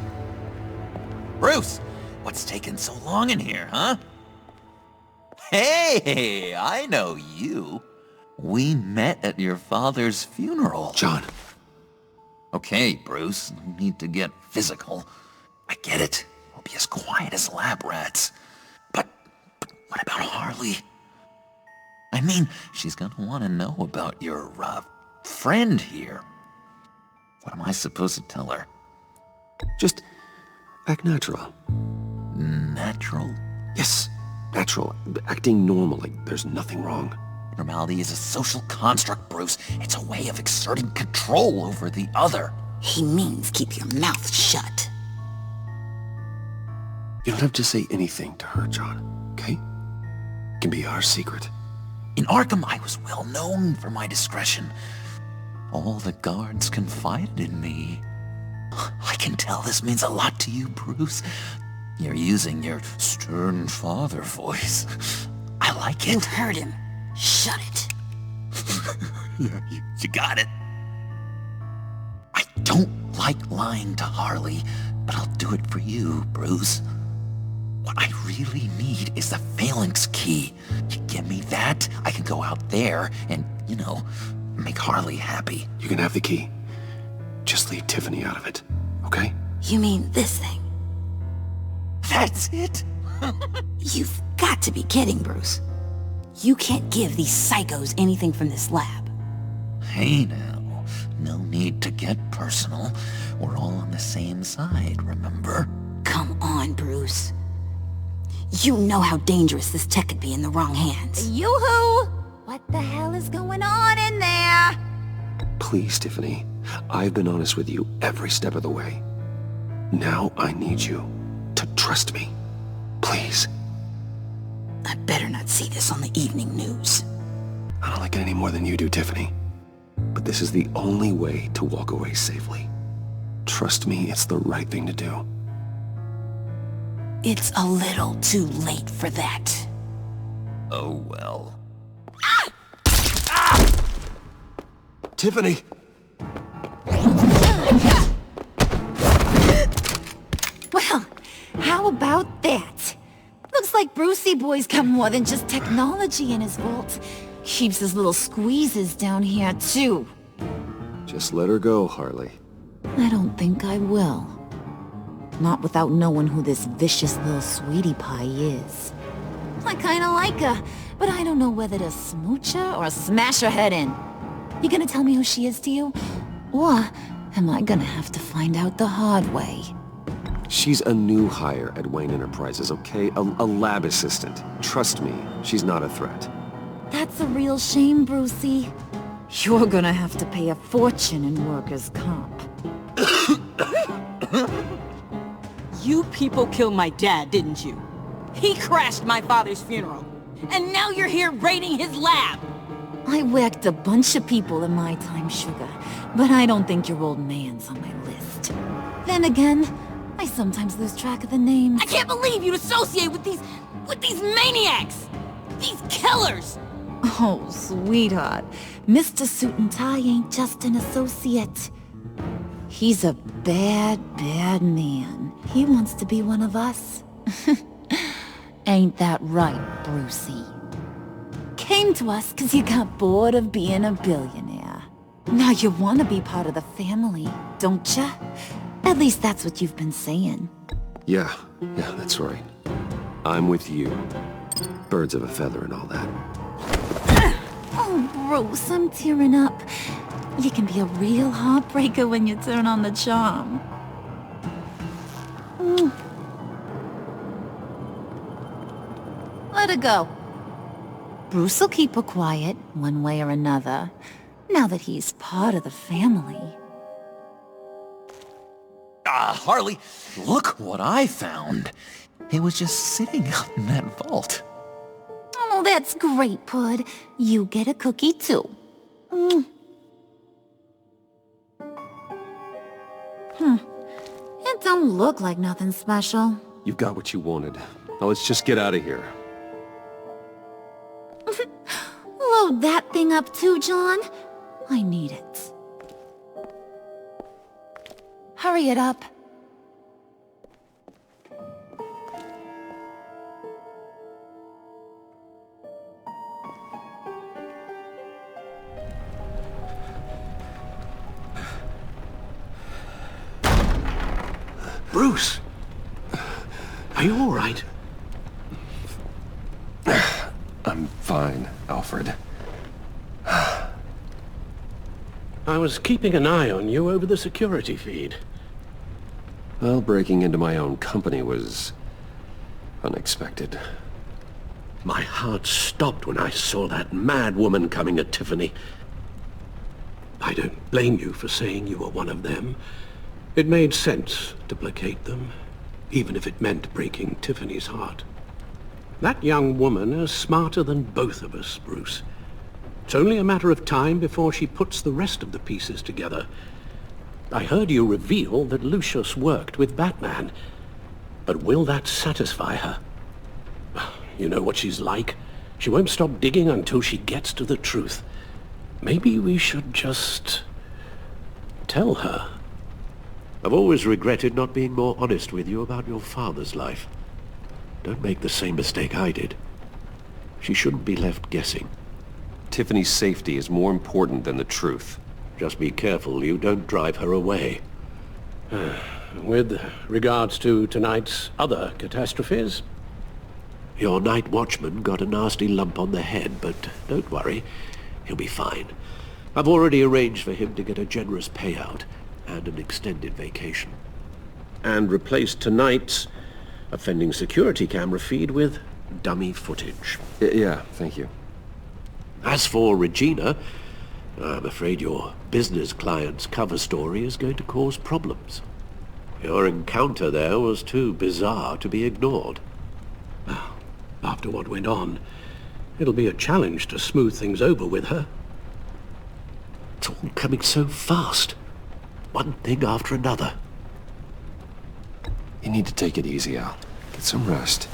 Bruce! What's taking so long in here, huh? Hey, I know you. We met at your father's funeral. John. Okay, Bruce, no need to get physical. I get it. We'll be as quiet as lab rats. But what about Harley? I mean, she's gonna want to know about your, friend here. What am I supposed to tell her? Just act natural. Natural? Yes, natural. Acting normal, like there's nothing wrong. Normality is a social construct, Bruce. It's a way of exerting control over the other. He means keep your mouth shut. You don't have to say anything to her, John, okay? It can be our secret. In Arkham, I was well known for my discretion. All the guards confided in me. I can tell this means a lot to you, Bruce. You're using your stern father voice. I like it. You heard him. Shut it. Yeah, you got it. I don't like lying to Harley, but I'll do it for you, Bruce. What I really need is the phalanx key. You give me that, I can go out there and, make Harley happy. You can have the key. Just leave Tiffany out of it, okay? You mean this thing? That's it? You've got to be kidding, Bruce. You can't give these psychos anything from this lab. Hey now, no need to get personal. We're all on the same side, remember? Come on, Bruce. You know how dangerous this tech could be in the wrong hands. Yoo-hoo! What the hell is going on in there? Please, Tiffany. I've been honest with you every step of the way. Now I need you to trust me. Please. I better not see this on the evening news. I don't like it any more than you do, Tiffany. But this is the only way to walk away safely. Trust me, it's the right thing to do. It's a little too late for that. Oh, well. Ah! Ah! Tiffany! Well, how about that? Looks like Brucey boy's got more than just technology in his vault. Keeps his little squeezes down here, too. Just let her go, Harley. I don't think I will. Not without knowing who this vicious little sweetie pie is. I kinda like her, but I don't know whether to smooch her or smash her head in. You gonna tell me who she is to you? Or am I gonna have to find out the hard way? She's a new hire at Wayne Enterprises, okay? A lab assistant. Trust me, she's not a threat. That's a real shame, Brucey. You're gonna have to pay a fortune in workers' comp. You people killed my dad, didn't you? He crashed my father's funeral. And now you're here raiding his lab! I whacked a bunch of people in my time, Sugar. But I don't think your old man's on my list. Then again, I sometimes lose track of the names. I can't believe you'd associate with these maniacs! These killers! Oh, sweetheart. Mr. Suit and Tie ain't just an associate. He's a bad, bad man. He wants to be one of us. Ain't that right, Brucey? Came to us because you got bored of being a billionaire. Now you want to be part of the family, don't ya? At least that's what you've been saying. Yeah, that's right. I'm with you. Birds of a feather and all that. Oh, Bruce, I'm tearing up. You can be a real heartbreaker when you turn on the charm. Let her go. Bruce will keep her quiet, one way or another, now that he's part of the family. Harley, look what I found. It was just sitting out in that vault. Oh, that's great, Pud. You get a cookie, too. It don't look like nothing special. You've got what you wanted. Now let's just get out of here. Load that thing up too, John. I need it. Hurry it up. Bruce! Are you all right? I'm fine, Alfred. I was keeping an eye on you over the security feed. Well, breaking into my own company was unexpected. My heart stopped when I saw that mad woman coming at Tiffany. I don't blame you for saying you were one of them. It made sense to placate them, even if it meant breaking Tiffany's heart. That young woman is smarter than both of us, Bruce. It's only a matter of time before she puts the rest of the pieces together. I heard you reveal that Lucius worked with Batman. But will that satisfy her? You know what she's like. She won't stop digging until she gets to the truth. Maybe we should just tell her. I've always regretted not being more honest with you about your father's life. Don't make the same mistake I did. She shouldn't be left guessing. Tiffany's safety is more important than the truth. Just be careful you don't drive her away. With regards to tonight's other catastrophes? Your night watchman got a nasty lump on the head, but don't worry. He'll be fine. I've already arranged for him to get a generous payout and an extended vacation. And replaced tonight's offending security camera feed with dummy footage. Yeah, thank you. As for Regina, I'm afraid your business client's cover story is going to cause problems. Your encounter there was too bizarre to be ignored. Well, after what went on, it'll be a challenge to smooth things over with her. It's all coming so fast. One thing after another. You need to take it easy, Al. Get some rest.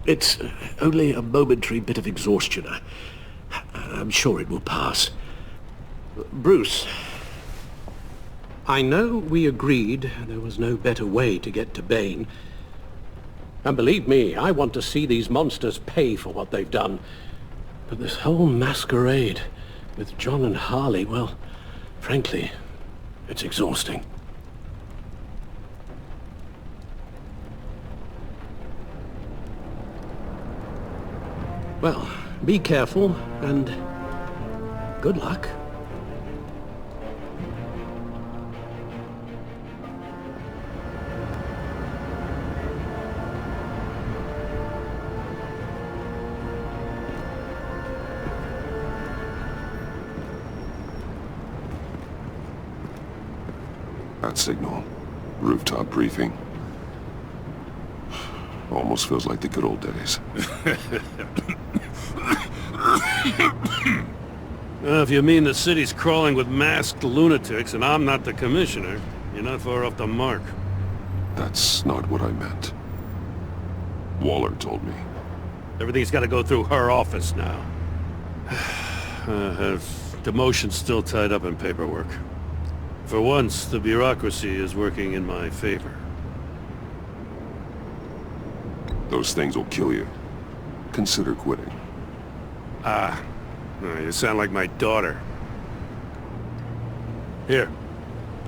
It's only a momentary bit of exhaustion. I'm sure it will pass. Bruce. I know we agreed there was no better way to get to Bane. And believe me, I want to see these monsters pay for what they've done. But this whole masquerade with John and Harley, well, frankly, it's exhausting. Well, be careful, and good luck. That signal. Rooftop briefing. Almost feels like the good old days. If you mean the city's crawling with masked lunatics and I'm not the commissioner, you're not far off the mark. That's not what I meant. Waller told me. Everything's got to go through her office now. Her demotion's still tied up in paperwork. For once, the bureaucracy is working in my favor. Those things will kill you. Consider quitting. You sound like my daughter. Here.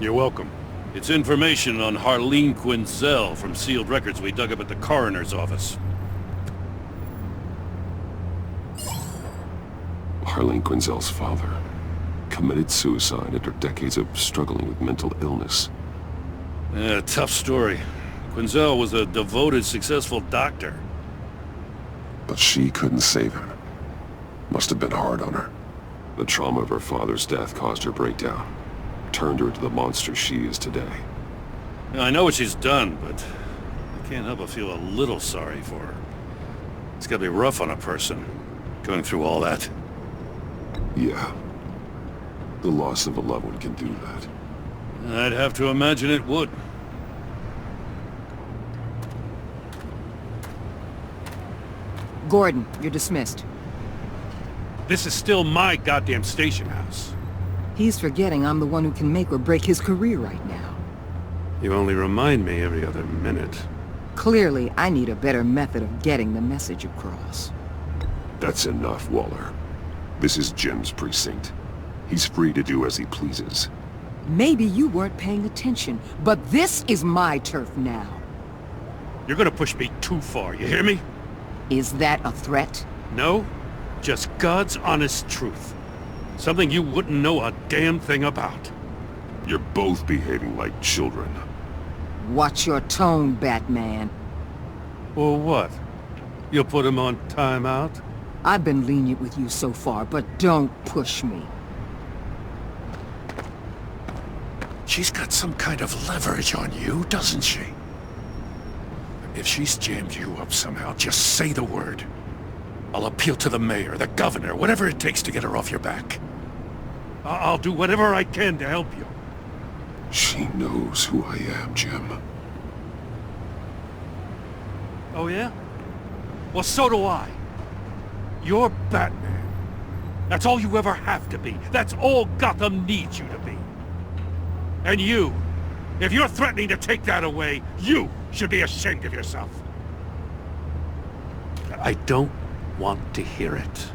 You're welcome. It's information on Harleen Quinzel from sealed records we dug up at the coroner's office. Harleen Quinzel's father committed suicide after decades of struggling with mental illness. Yeah, tough story. Quinzel was a devoted, successful doctor. But she couldn't save him. Must have been hard on her. The trauma of her father's death caused her breakdown. Turned her into the monster she is today. Now, I know what she's done, but I can't help but feel a little sorry for her. It's gotta be rough on a person, going through all that. Yeah. The loss of a loved one can do that. I'd have to imagine it would. Gordon, you're dismissed. This is still my goddamn station house. He's forgetting I'm the one who can make or break his career right now. You only remind me every other minute. Clearly, I need a better method of getting the message across. That's enough, Waller. This is Jim's precinct. He's free to do as he pleases. Maybe you weren't paying attention, but this is my turf now. You're gonna push me too far, you hear me? Is that a threat? No, just God's honest truth. Something you wouldn't know a damn thing about. You're both behaving like children. Watch your tone, Batman. Or what? You'll put him on timeout? I've been lenient with you so far, but don't push me. She's got some kind of leverage on you, doesn't she? If she's jammed you up somehow, just say the word. I'll appeal to the mayor, the governor, whatever it takes to get her off your back. I'll do whatever I can to help you. She knows who I am, Jim. Oh yeah? Well, so do I. You're Batman. That's all you ever have to be. That's all Gotham needs you to be. And you, if you're threatening to take that away, you should be ashamed of yourself. I don't want to hear it.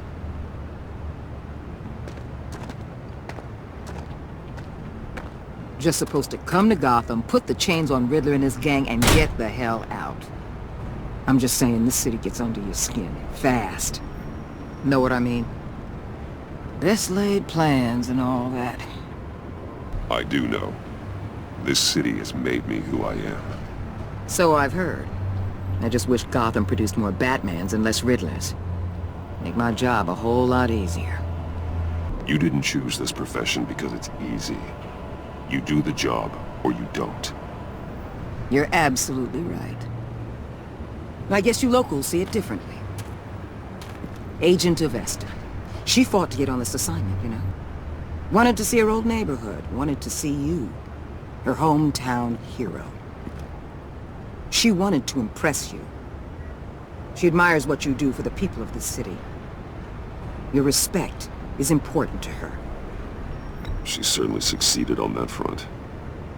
Just supposed to come to Gotham, put the chains on Riddler and his gang, and get the hell out. I'm just saying, this city gets under your skin, fast. Know what I mean? Best laid plans and all that. I do know. This city has made me who I am. So I've heard. I just wish Gotham produced more Batmans and less Riddlers. Make my job a whole lot easier. You didn't choose this profession because it's easy. You do the job, or you don't. You're absolutely right. I guess you locals see it differently. Agent Avesta. She fought to get on this assignment, you know? Wanted to see her old neighborhood. Wanted to see you. Her hometown hero. She wanted to impress you. She admires what you do for the people of this city. Your respect is important to her. She certainly succeeded on that front.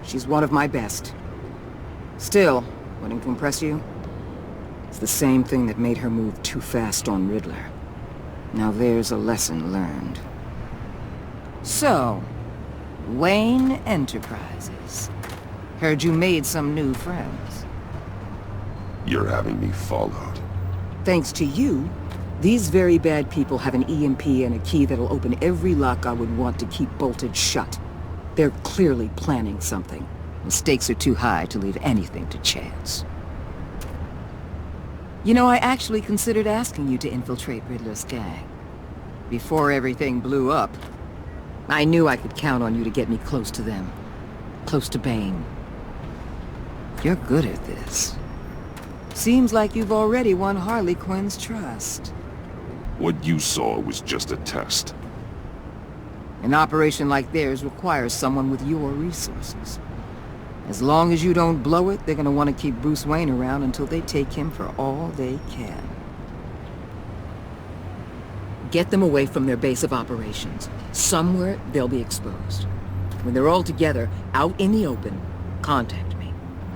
She's one of my best. Still, wanting to impress you? It's the same thing that made her move too fast on Riddler. Now there's a lesson learned. So, Wayne Enterprises. Heard you made some new friends. You're having me followed. Thanks to you, these very bad people have an EMP and a key that'll open every lock I would want to keep bolted shut. They're clearly planning something. The stakes are too high to leave anything to chance. You know, I actually considered asking you to infiltrate Riddler's gang. Before everything blew up, I knew I could count on you to get me close to them. Close to Bane. You're good at this. Seems like you've already won Harley Quinn's trust. What you saw was just a test. An operation like theirs requires someone with your resources. As long as you don't blow it, they're gonna want to keep Bruce Wayne around until they take him for all they can. Get them away from their base of operations. Somewhere they'll be exposed. When they're all together, out in the open, contact me.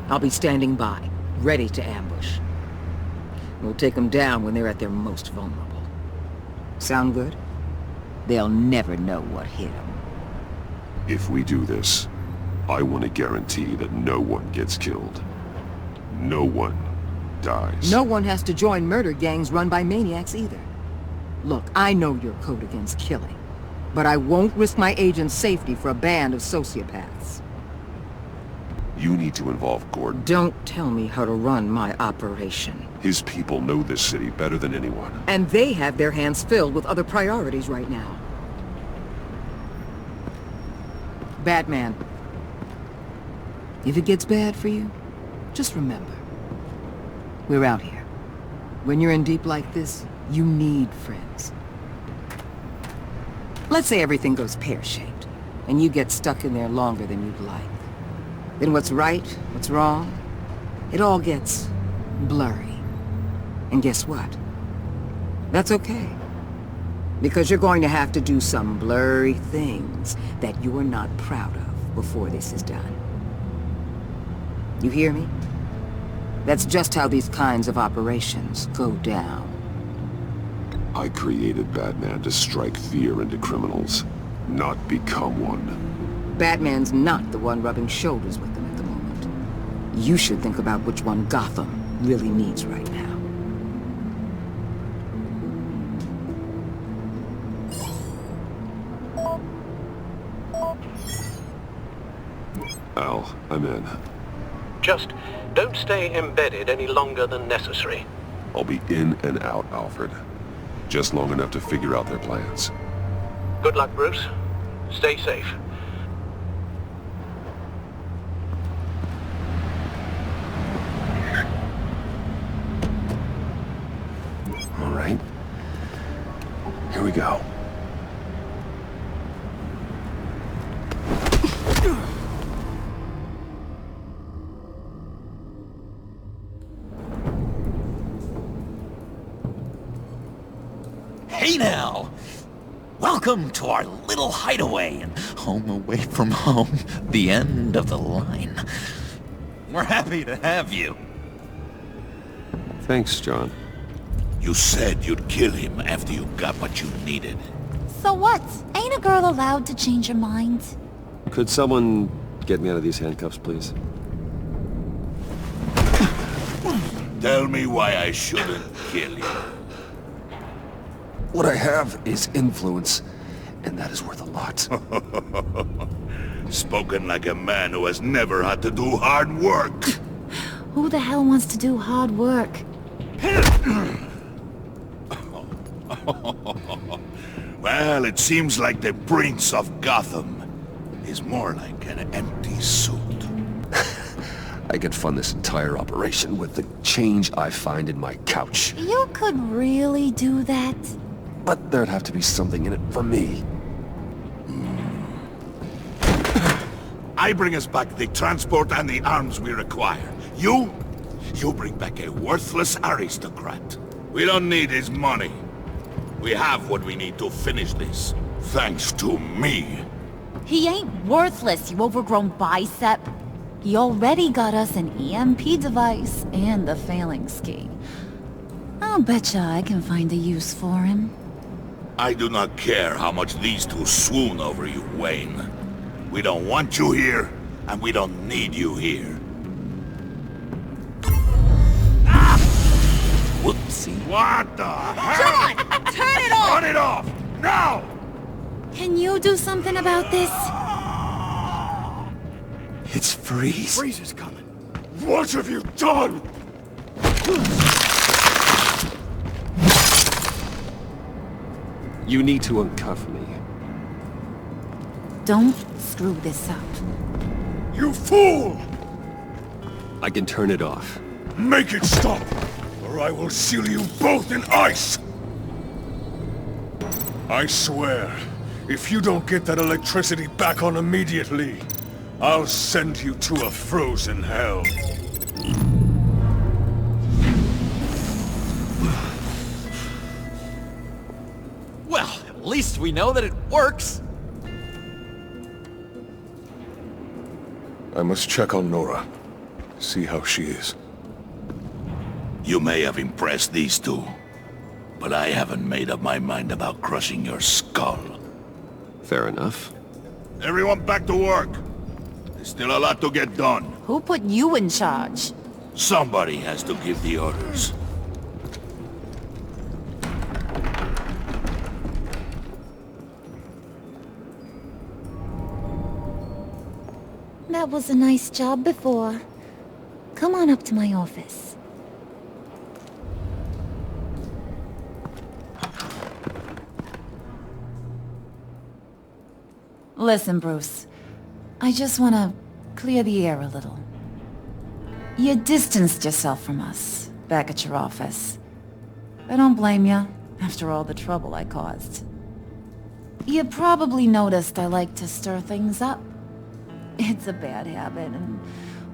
I'll be standing by, ready to ambush. We'll take them down when they're at their most vulnerable. Sound good? They'll never know what hit them. If we do this, I want to guarantee that no one gets killed. No one dies. No one has to join murder gangs run by maniacs either. Look, I know your code against killing, but I won't risk my agent's safety for a band of sociopaths. You need to involve Gordon. Don't tell me how to run my operation. His people know this city better than anyone. And they have their hands filled with other priorities right now. Batman, if it gets bad for you, just remember, we're out here. When you're in deep like this, you need friends. Let's say everything goes pear-shaped, and you get stuck in there longer than you'd like. Then what's right, what's wrong, it all gets blurry. And guess what? That's okay. Because you're going to have to do some blurry things that you're not proud of before this is done. You hear me? That's just how these kinds of operations go down. I created Batman to strike fear into criminals, not become one. Batman's not the one rubbing shoulders with them at the moment. You should think about which one Gotham really needs right now. Al, I'm in. Just don't stay embedded any longer than necessary. I'll be in and out, Alfred. Just long enough to figure out their plans. Good luck, Bruce. Stay safe. All right. Here we go. Hey now! Welcome to our little hideaway and home away from home, the end of the line. We're happy to have you. Thanks, John. You said you'd kill him after you got what you needed. So what? Ain't a girl allowed to change her mind? Could someone get me out of these handcuffs, please? Tell me why I shouldn't kill you. What I have is influence, and that is worth a lot. Spoken like a man who has never had to do hard work. Who the hell wants to do hard work? Well, it seems like the Prince of Gotham is more like an empty suit. I could fund this entire operation with the change I find in my couch. You could really do that? But there'd have to be something in it for me. I bring us back the transport and the arms we require. You bring back a worthless aristocrat. We don't need his money. We have what we need to finish this, thanks to me. He ain't worthless, you overgrown bicep. He already got us an EMP device and the phalanx key. I'll betcha I can find a use for him. I do not care how much these two swoon over you, Wayne. We don't want you here, and we don't need you here. Whoopsie. What the hell? John! Turn it off! Turn it off! Now! Can you do something about this? It's Freeze. Freeze is coming. What have you done? You need to uncuff me. Don't screw this up. You fool! I can turn it off. Make it stop, or I will seal you both in ice! I swear, if you don't get that electricity back on immediately, I'll send you to a frozen hell. Well, at least we know that it works. I must check on Nora. See how she is. You may have impressed these two, but I haven't made up my mind about crushing your skull. Fair enough. Everyone back to work. There's still a lot to get done. Who put you in charge? Somebody has to give the orders. That was a nice job before. Come on up to my office. Listen, Bruce. I just want to clear the air a little. You distanced yourself from us, back at your office. I don't blame you, after all the trouble I caused. You probably noticed I like to stir things up. It's a bad habit, and,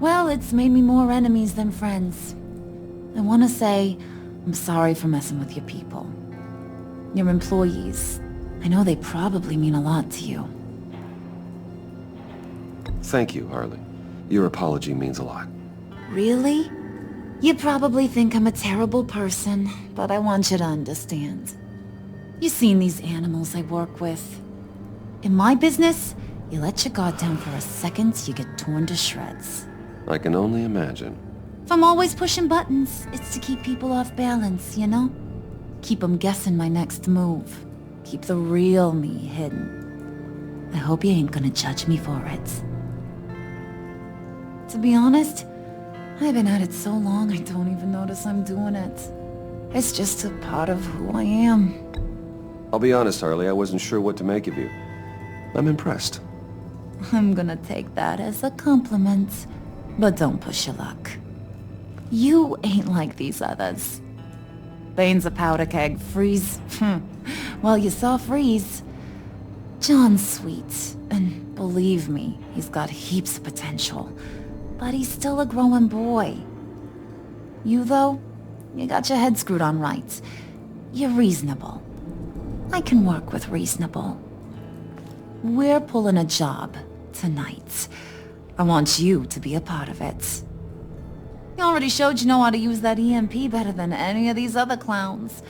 well, it's made me more enemies than friends. I want to say I'm sorry for messing with your people. Your employees. I know they probably mean a lot to you. Thank you, Harley. Your apology means a lot. Really? You probably think I'm a terrible person, but I want you to understand. You've seen these animals I work with. In my business, you let your guard down for a second, you get torn to shreds. I can only imagine. If I'm always pushing buttons, it's to keep people off balance, you know? Keep them guessing my next move. Keep the real me hidden. I hope you ain't gonna judge me for it. To be honest, I've been at it so long I don't even notice I'm doing it. It's just a part of who I am. I'll be honest, Harley, I wasn't sure what to make of you. I'm impressed. I'm gonna take that as a compliment, but don't push your luck. You ain't like these others. Bane's a powder keg. Freeze? Well, you saw Freeze. John's sweet, and believe me, he's got heaps of potential. But he's still a growing boy. You, though, you got your head screwed on right. You're reasonable. I can work with reasonable. We're pulling a job tonight. I want you to be a part of it. You already showed you know how to use that EMP better than any of these other clowns.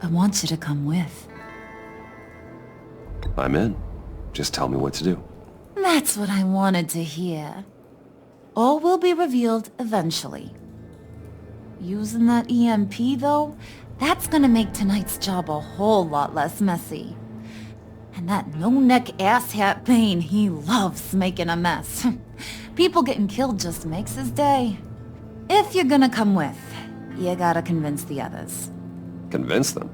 I want you to come with. I'm in. Just tell me what to do. That's what I wanted to hear. All will be revealed eventually. Using that EMP, though, that's gonna make tonight's job a whole lot less messy. And that no-neck asshat Bane, he loves making a mess. People getting killed just makes his day. If you're gonna come with, you gotta convince the others. Convince them?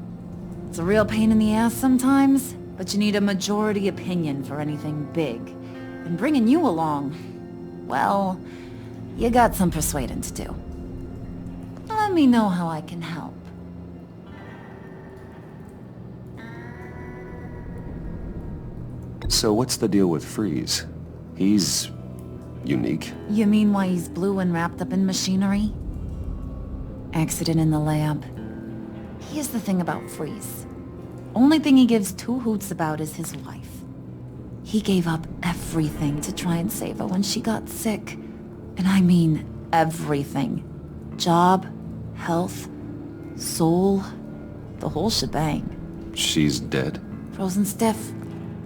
It's a real pain in the ass sometimes, but you need a majority opinion for anything big. And bringing you along, well, you got some persuading to do. Let me know how I can help. So what's the deal with Freeze? He's unique. You mean why he's blue and wrapped up in machinery? Accident in the lab. Here's the thing about Freeze. Only thing he gives two hoots about is his wife. He gave up everything to try and save her when she got sick. And I mean everything. Job, health, soul, the whole shebang. She's dead? Frozen stiff.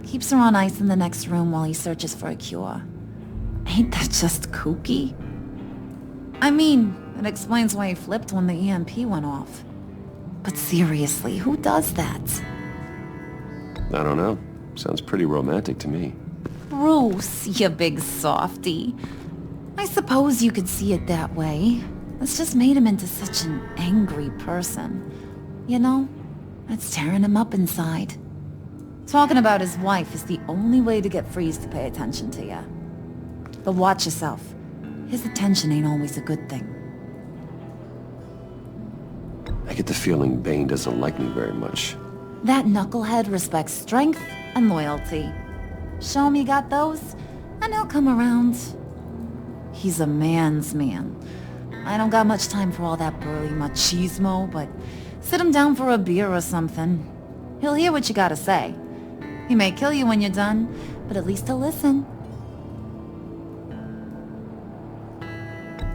Keeps her on ice in the next room while he searches for a cure. Ain't that just kooky? I mean, it explains why he flipped when the EMP went off. But seriously, who does that? I don't know. Sounds pretty romantic to me. Bruce, you big softy. I suppose you could see it that way. It's just made him into such an angry person. You know, it's tearing him up inside. Talking about his wife is the only way to get Freeze to pay attention to you. But watch yourself. His attention ain't always a good thing. I get the feeling Bane doesn't like me very much. That knucklehead respects strength and loyalty. Show him you got those, And he'll come around. He's a man's man. I don't got much time for all that burly machismo, but sit him down for a beer or something. He'll hear what you gotta say. He may kill you when you're done, but at least he'll listen.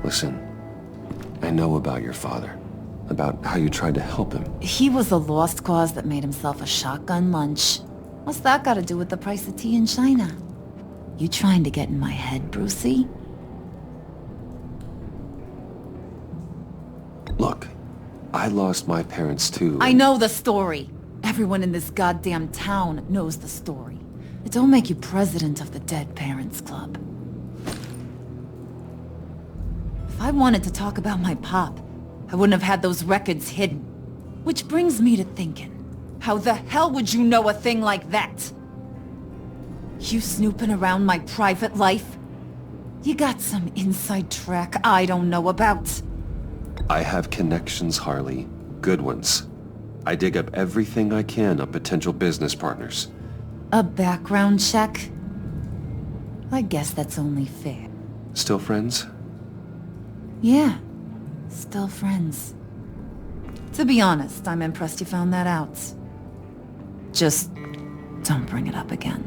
Listen, I know about your father. About how you tried to help him. He was a lost cause that made himself a shotgun lunch. What's that got to do with the price of tea in China? You trying to get in my head, Brucey? Look, I lost my parents too. I know the story. Everyone in this goddamn town knows the story. It don't make you president of the Dead Parents Club. If I wanted to talk about my pop, I wouldn't have had those records hidden. Which brings me to thinking, how the hell would you know a thing like that? You snooping around my private life? You got some inside track I don't know about. I have connections, Harley. Good ones. I dig up everything I can on potential business partners. A background check? I guess that's only fair. Still friends? Yeah. Still friends. To be honest, I'm impressed you found that out. Just don't bring it up again.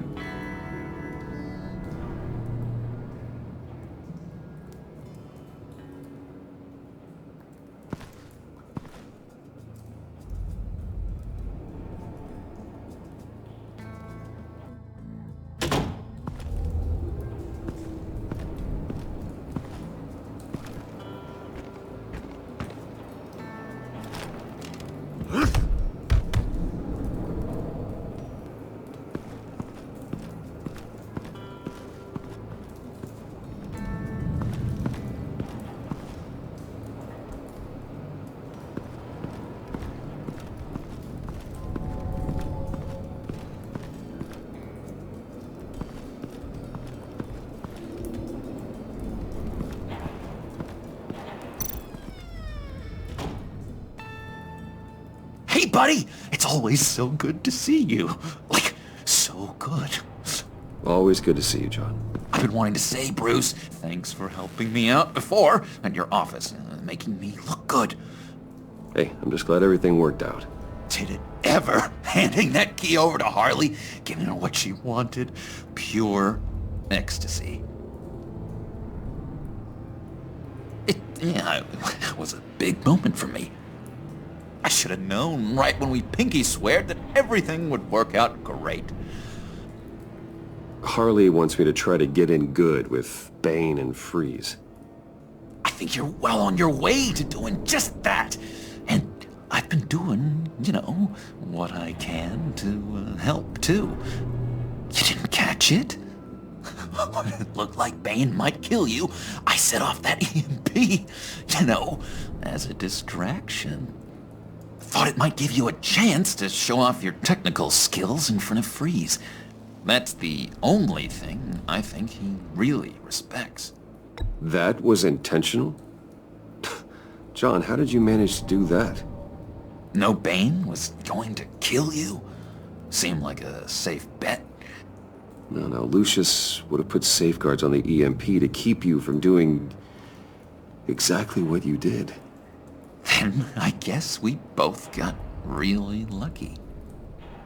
Hey, buddy! It's always so good to see you. Like, so good. Always good to see you, John. I've been wanting to say, Bruce, thanks for helping me out before at your office, making me look good. Hey, I'm just glad everything worked out. Did it ever? Handing that key over to Harley, giving her what she wanted. Pure ecstasy. It was a big moment for me. I should have known right when we pinky sweared that everything would work out great. Harley wants me to try to get in good with Bane and Freeze. I think you're well on your way to doing just that. And I've been doing, what I can to help, too. You didn't catch it? When it looked like Bane might kill you, I set off that EMP, as a distraction. Thought it might give you a chance to show off your technical skills in front of Freeze. That's the only thing I think he really respects. That was intentional? John, how did you manage to do that? No, Bane was going to kill you? Seemed like a safe bet. No, Lucius would have put safeguards on the EMP to keep you from doing exactly what you did. Then I guess we both got really lucky.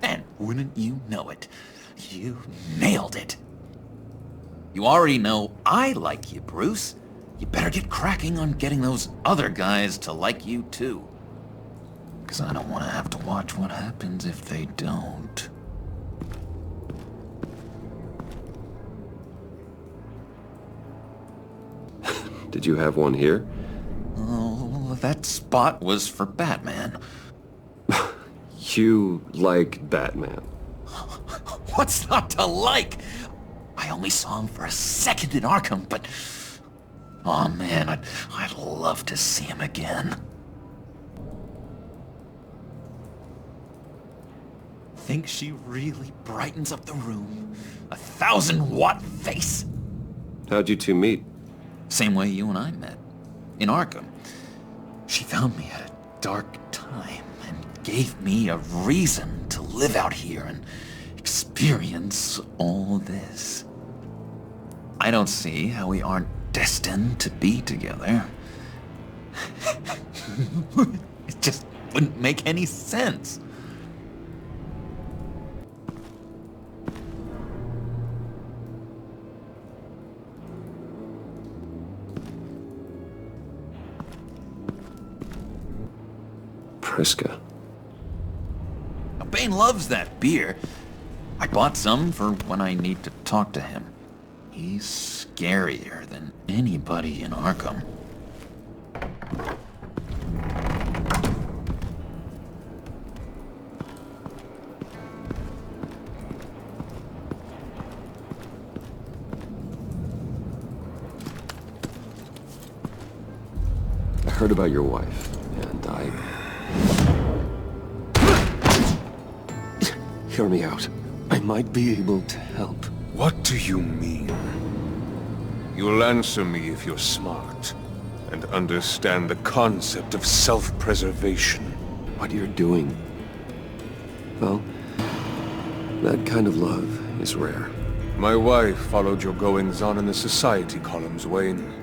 And wouldn't you know it, you nailed it. You already know I like you, Bruce. You better get cracking on getting those other guys to like you too. Because I don't want to have to watch what happens if they don't. Did you have one here? Oh, that spot was for Batman. You like Batman? What's not to like? I only saw him for a second in Arkham, but... oh man, I'd love to see him again. Think she really brightens up the room? 1,000-watt face? How'd you two meet? Same way you and I met. In Arkham. She found me at a dark time and gave me a reason to live out here and experience all this. I don't see how we aren't destined to be together. It just wouldn't make any sense. Priska. Bane loves that beer. I bought some for when I need to talk to him. He's scarier than anybody in Arkham. I heard about your wife, and Hear me out. I might be able to help. What do you mean? You'll answer me if you're smart, and understand the concept of self-preservation. What you're doing, well, that kind of love is rare. My wife followed your goings-on in the society columns, Wayne.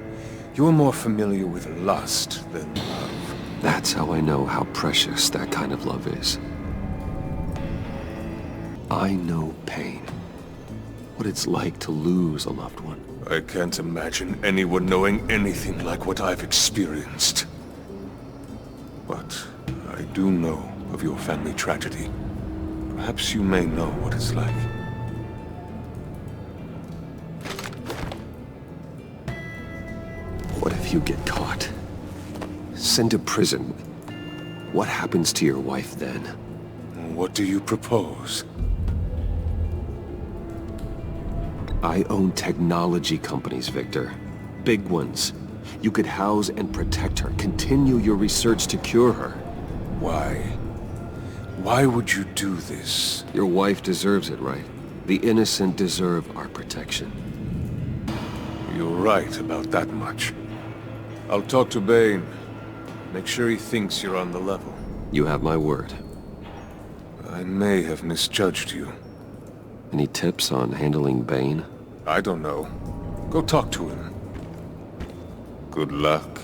You're more familiar with lust than love. That's how I know how precious that kind of love is. I know pain. What it's like to lose a loved one. I can't imagine anyone knowing anything like what I've experienced. But I do know of your family tragedy. Perhaps you may know what it's like. What if you get caught? Sent to prison? What happens to your wife then? What do you propose? I own technology companies, Victor. Big ones. You could house and protect her. Continue your research to cure her. Why? Why would you do this? Your wife deserves it, right? The innocent deserve our protection. You're right about that much. I'll talk to Bane. Make sure he thinks you're on the level. You have my word. I may have misjudged you. Any tips on handling Bane? I don't know. Go talk to him. Good luck.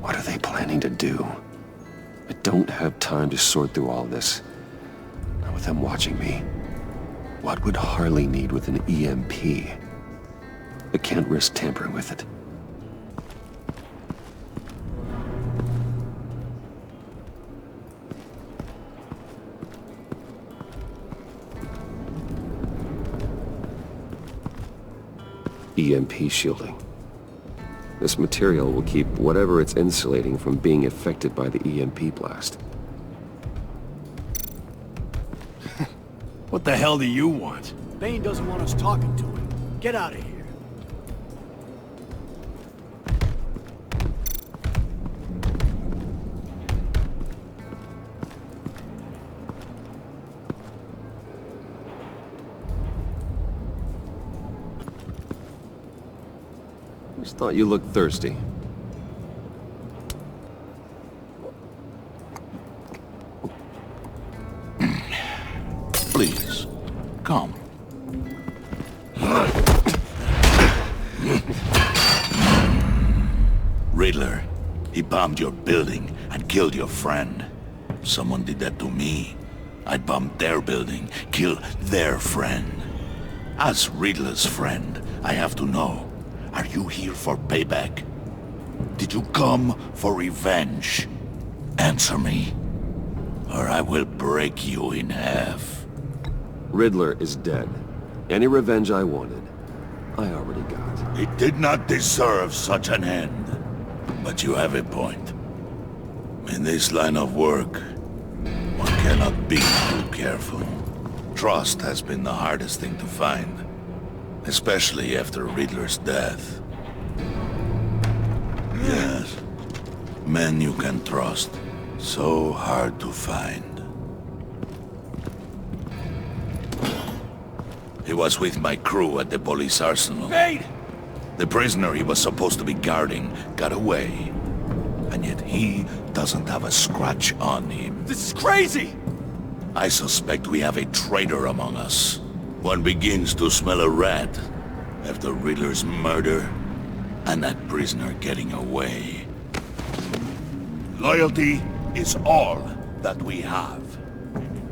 What are they planning to do? I don't have time to sort through all this. Not with them watching me. What would Harley need with an EMP? I can't risk tampering with it. EMP shielding. This material will keep whatever it's insulating from being affected by the EMP blast. What the hell do you want? Bane doesn't want us talking to him. Get out of here. Just thought you looked thirsty. Please, come. Riddler, he bombed your building and killed your friend. Someone did that to me. I'd bomb their building, kill their friend. As Riddler's friend, I have to know. Are you here for payback? Did you come for revenge? Answer me, or I will break you in half. Riddler is dead. Any revenge I wanted, I already got. He did not deserve such an end. But you have a point. In this line of work, one cannot be too careful. Trust has been the hardest thing to find. Especially after Riddler's death. Yes. Men you can trust. So hard to find. He was with my crew at the police arsenal. Bane! The prisoner he was supposed to be guarding got away. And yet he doesn't have a scratch on him. This is crazy! I suspect we have a traitor among us. One begins to smell a rat after Riddler's murder and that prisoner getting away. Loyalty is all that we have.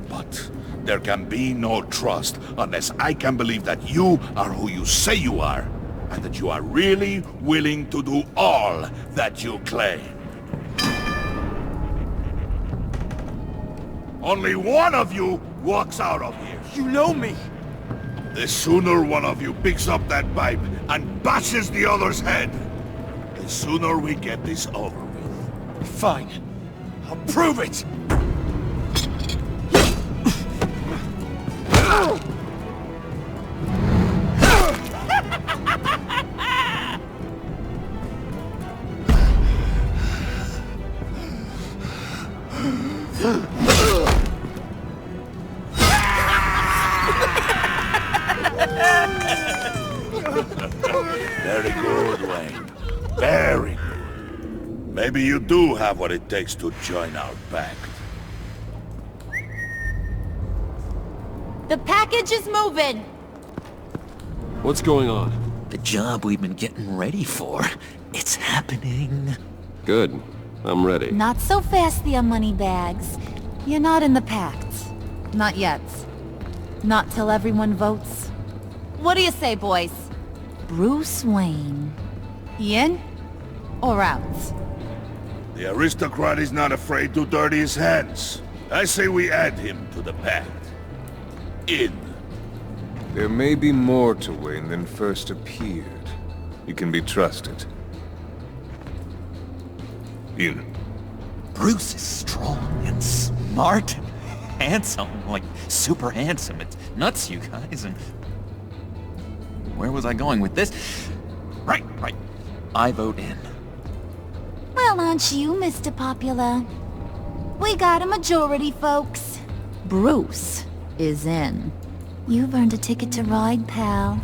But there can be no trust unless I can believe that you are who you say you are, and that you are really willing to do all that you claim. Only one of you walks out of here. You know me! The sooner one of you picks up that pipe and bashes the other's head, the sooner we get this over with. Fine. I'll prove it! Very good, Wayne. Very good. Maybe you do have what it takes to join our pact. The package is moving! What's going on? The job we've been getting ready for. It's happening. Good. I'm ready. Not so fast, the Moneybags. You're not in the Pact. Not yet. Not till everyone votes. What do you say, boys? Bruce Wayne. In or out? The aristocrat is not afraid to dirty his hands. I say we add him to the pact. In. There may be more to Wayne than first appeared. You can be trusted. In. Bruce is strong and smart and handsome, like super handsome. It's nuts, you guys, and... Where was I going with this? Right. I vote in. Well, aren't you, Mr. Popular? We got a majority, folks. Bruce is in. You've earned a ticket to ride, pal.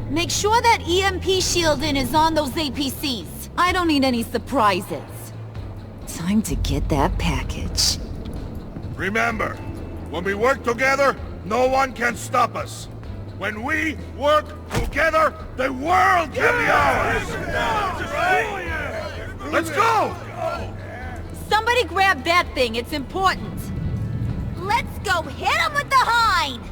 Make sure that EMP shielding is on those APCs. I don't need any surprises. Time to get that package. Remember, when we work together, no one can stop us. When we work together, the world can be ours! Let's go! Somebody grab that thing, it's important. Let's go hit him with the hind!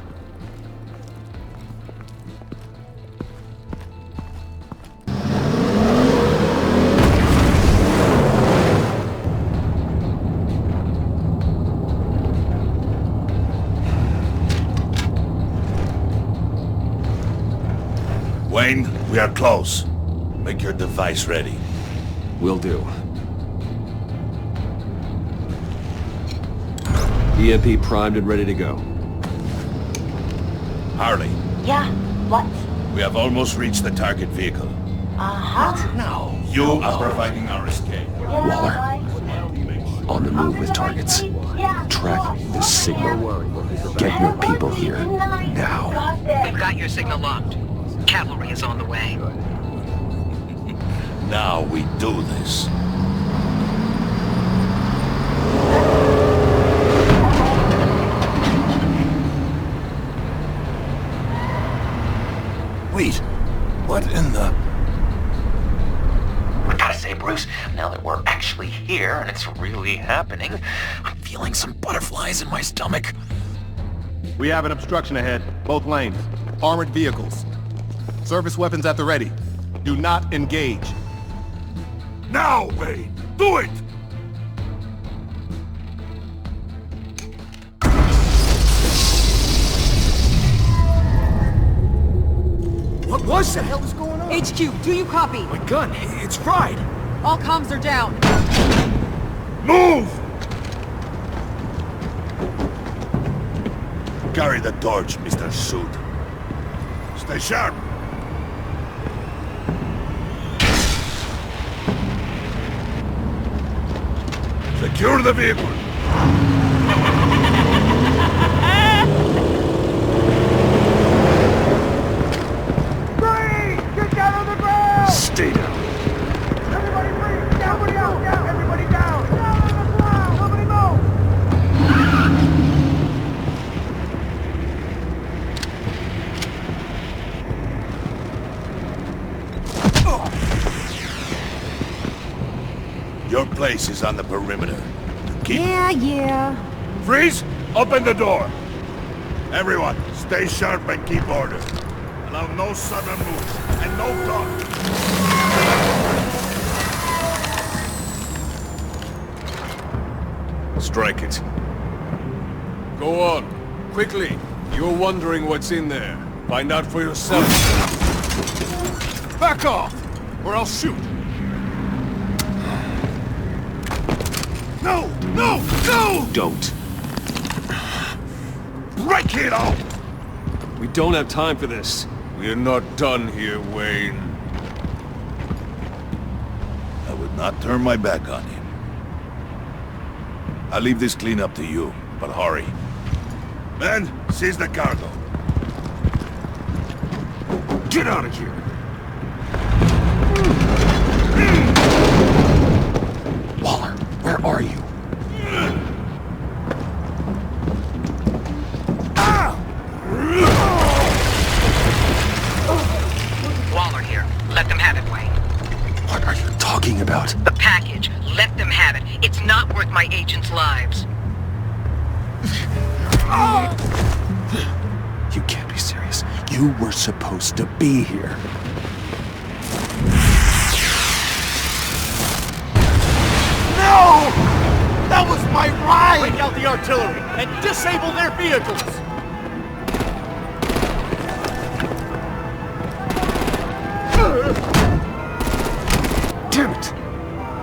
Wayne, we are close. Make your device ready. Will do. EMP primed and ready to go. Harley. Yeah, what? We have almost reached the target vehicle. Uh-huh. No. You are providing our escape. Waller. On the move with targets. Track this signal. Get your people here. Now. We've got your signal locked. Cavalry is on the way. Now we do this. Wait, what in the... I gotta say, Bruce, now that we're actually here and it's really happening, I'm feeling some butterflies in my stomach. We have an obstruction ahead, both lanes. Armored vehicles. Service weapons at the ready. Do not engage. Now, Bane! Do it! What was that? What the hell is going on? HQ, do you copy? My gun, it's fried. All comms are down. Move! Carry the torch, Mr. Suit. Stay sharp. Secure the vehicle. Get down on the ground! Stay down. Everybody breathe! Everybody out! Down! Everybody down! Down on the ground! Nobody move! place is on the perimeter. Keep... Yeah. Freeze! Open the door! Everyone, stay sharp and keep order. Allow no sudden moves, and no talk. Strike it. Go on. Quickly. You're wondering what's in there. Find out for yourself. Back off! Or I'll shoot! No! No! No! Don't. Break it off! We don't have time for this. We're not done here, Wayne. I would not turn my back on him. I'll leave this cleanup to you, but hurry. Men, seize the cargo. Get out of here! Waller, where are you? Waller here. Let them have it, Wayne. What are you talking about? The package. Let them have it. It's not worth my agents' lives. You can't be serious. You were supposed to be here. No! That was my ride! Break out the artillery and disable their vehicles! Damn it!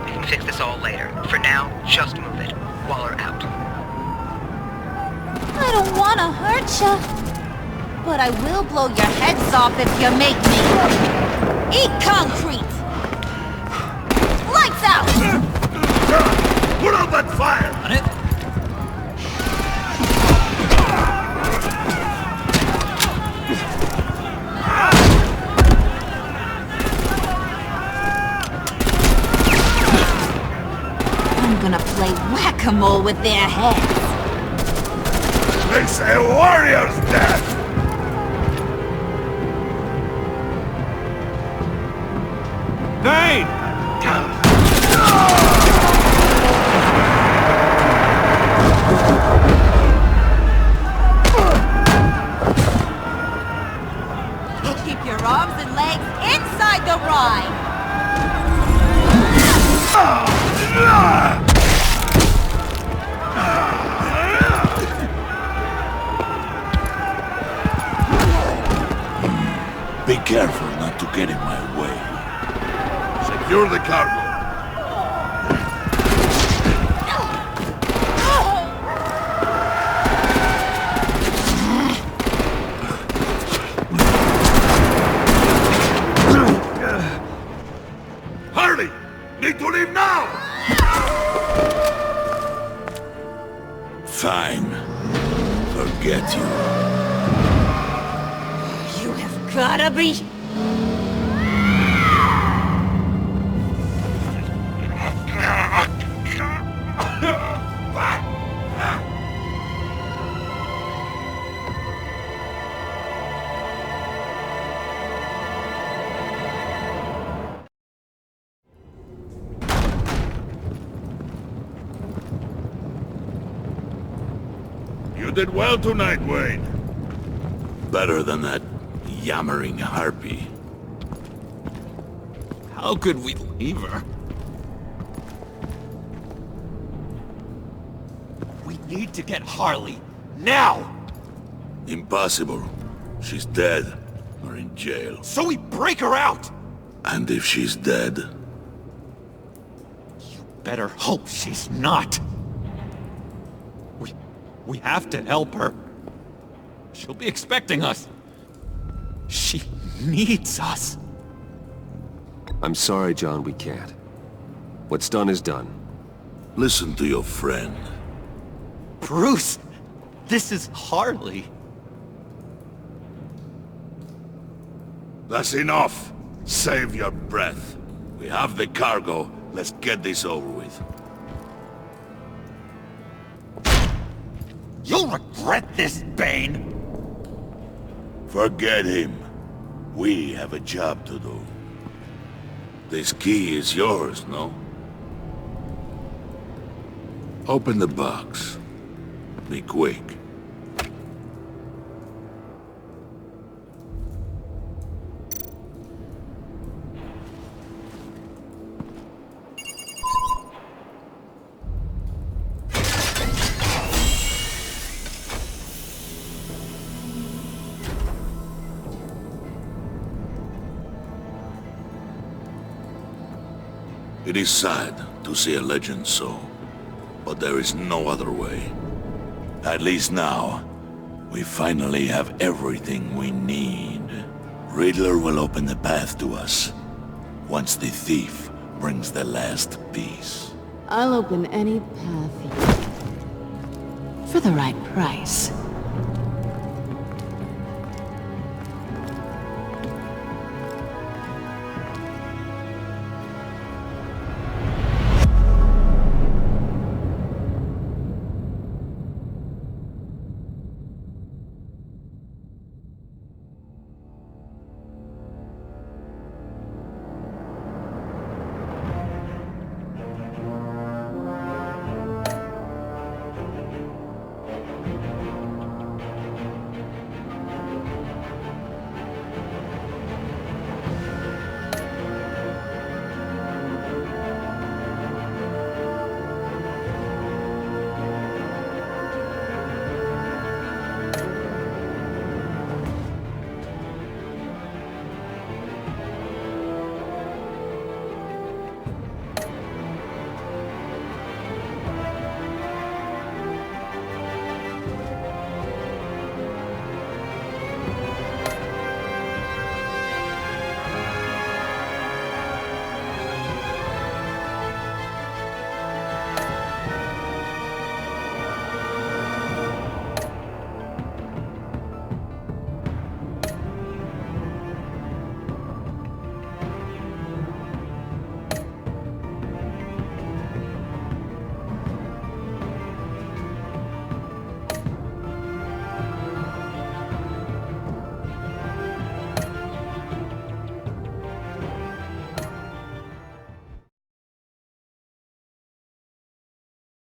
We can fix this all later. For now, just move it. Waller out. I don't want to hurt ya, but I will blow your heads off if you make me. Eat concrete! Lights out! Put out that fire! On it? I'm gonna play whack-a-mole with their heads. It's a warrior's death! Bane! Keep your arms and legs inside the ride. Be careful not to get in my way. Secure the cargo. Hurry! Need to leave now! Fine. Forget you. You have gotta be... You did well tonight, Wayne. Better than that yammering harpy. How could we leave her? We need to get Harley. Now! Impossible. She's dead. Or in jail. So we break her out! And if she's dead? Better hope she's not. We have to help her. She'll be expecting us. She needs us. I'm sorry, John, we can't. What's done is done. Listen to your friend. Bruce! This is Harley. That's enough. Save your breath. We have the cargo. Let's get this over with. You'll regret this, Bane! Forget him. We have a job to do. This key is yours, no? Open the box. Be quick. It is sad to see a legend so, but there is no other way. At least now, we finally have everything we need. Riddler will open the path to us, once the thief brings the last piece. I'll open any path for the right price.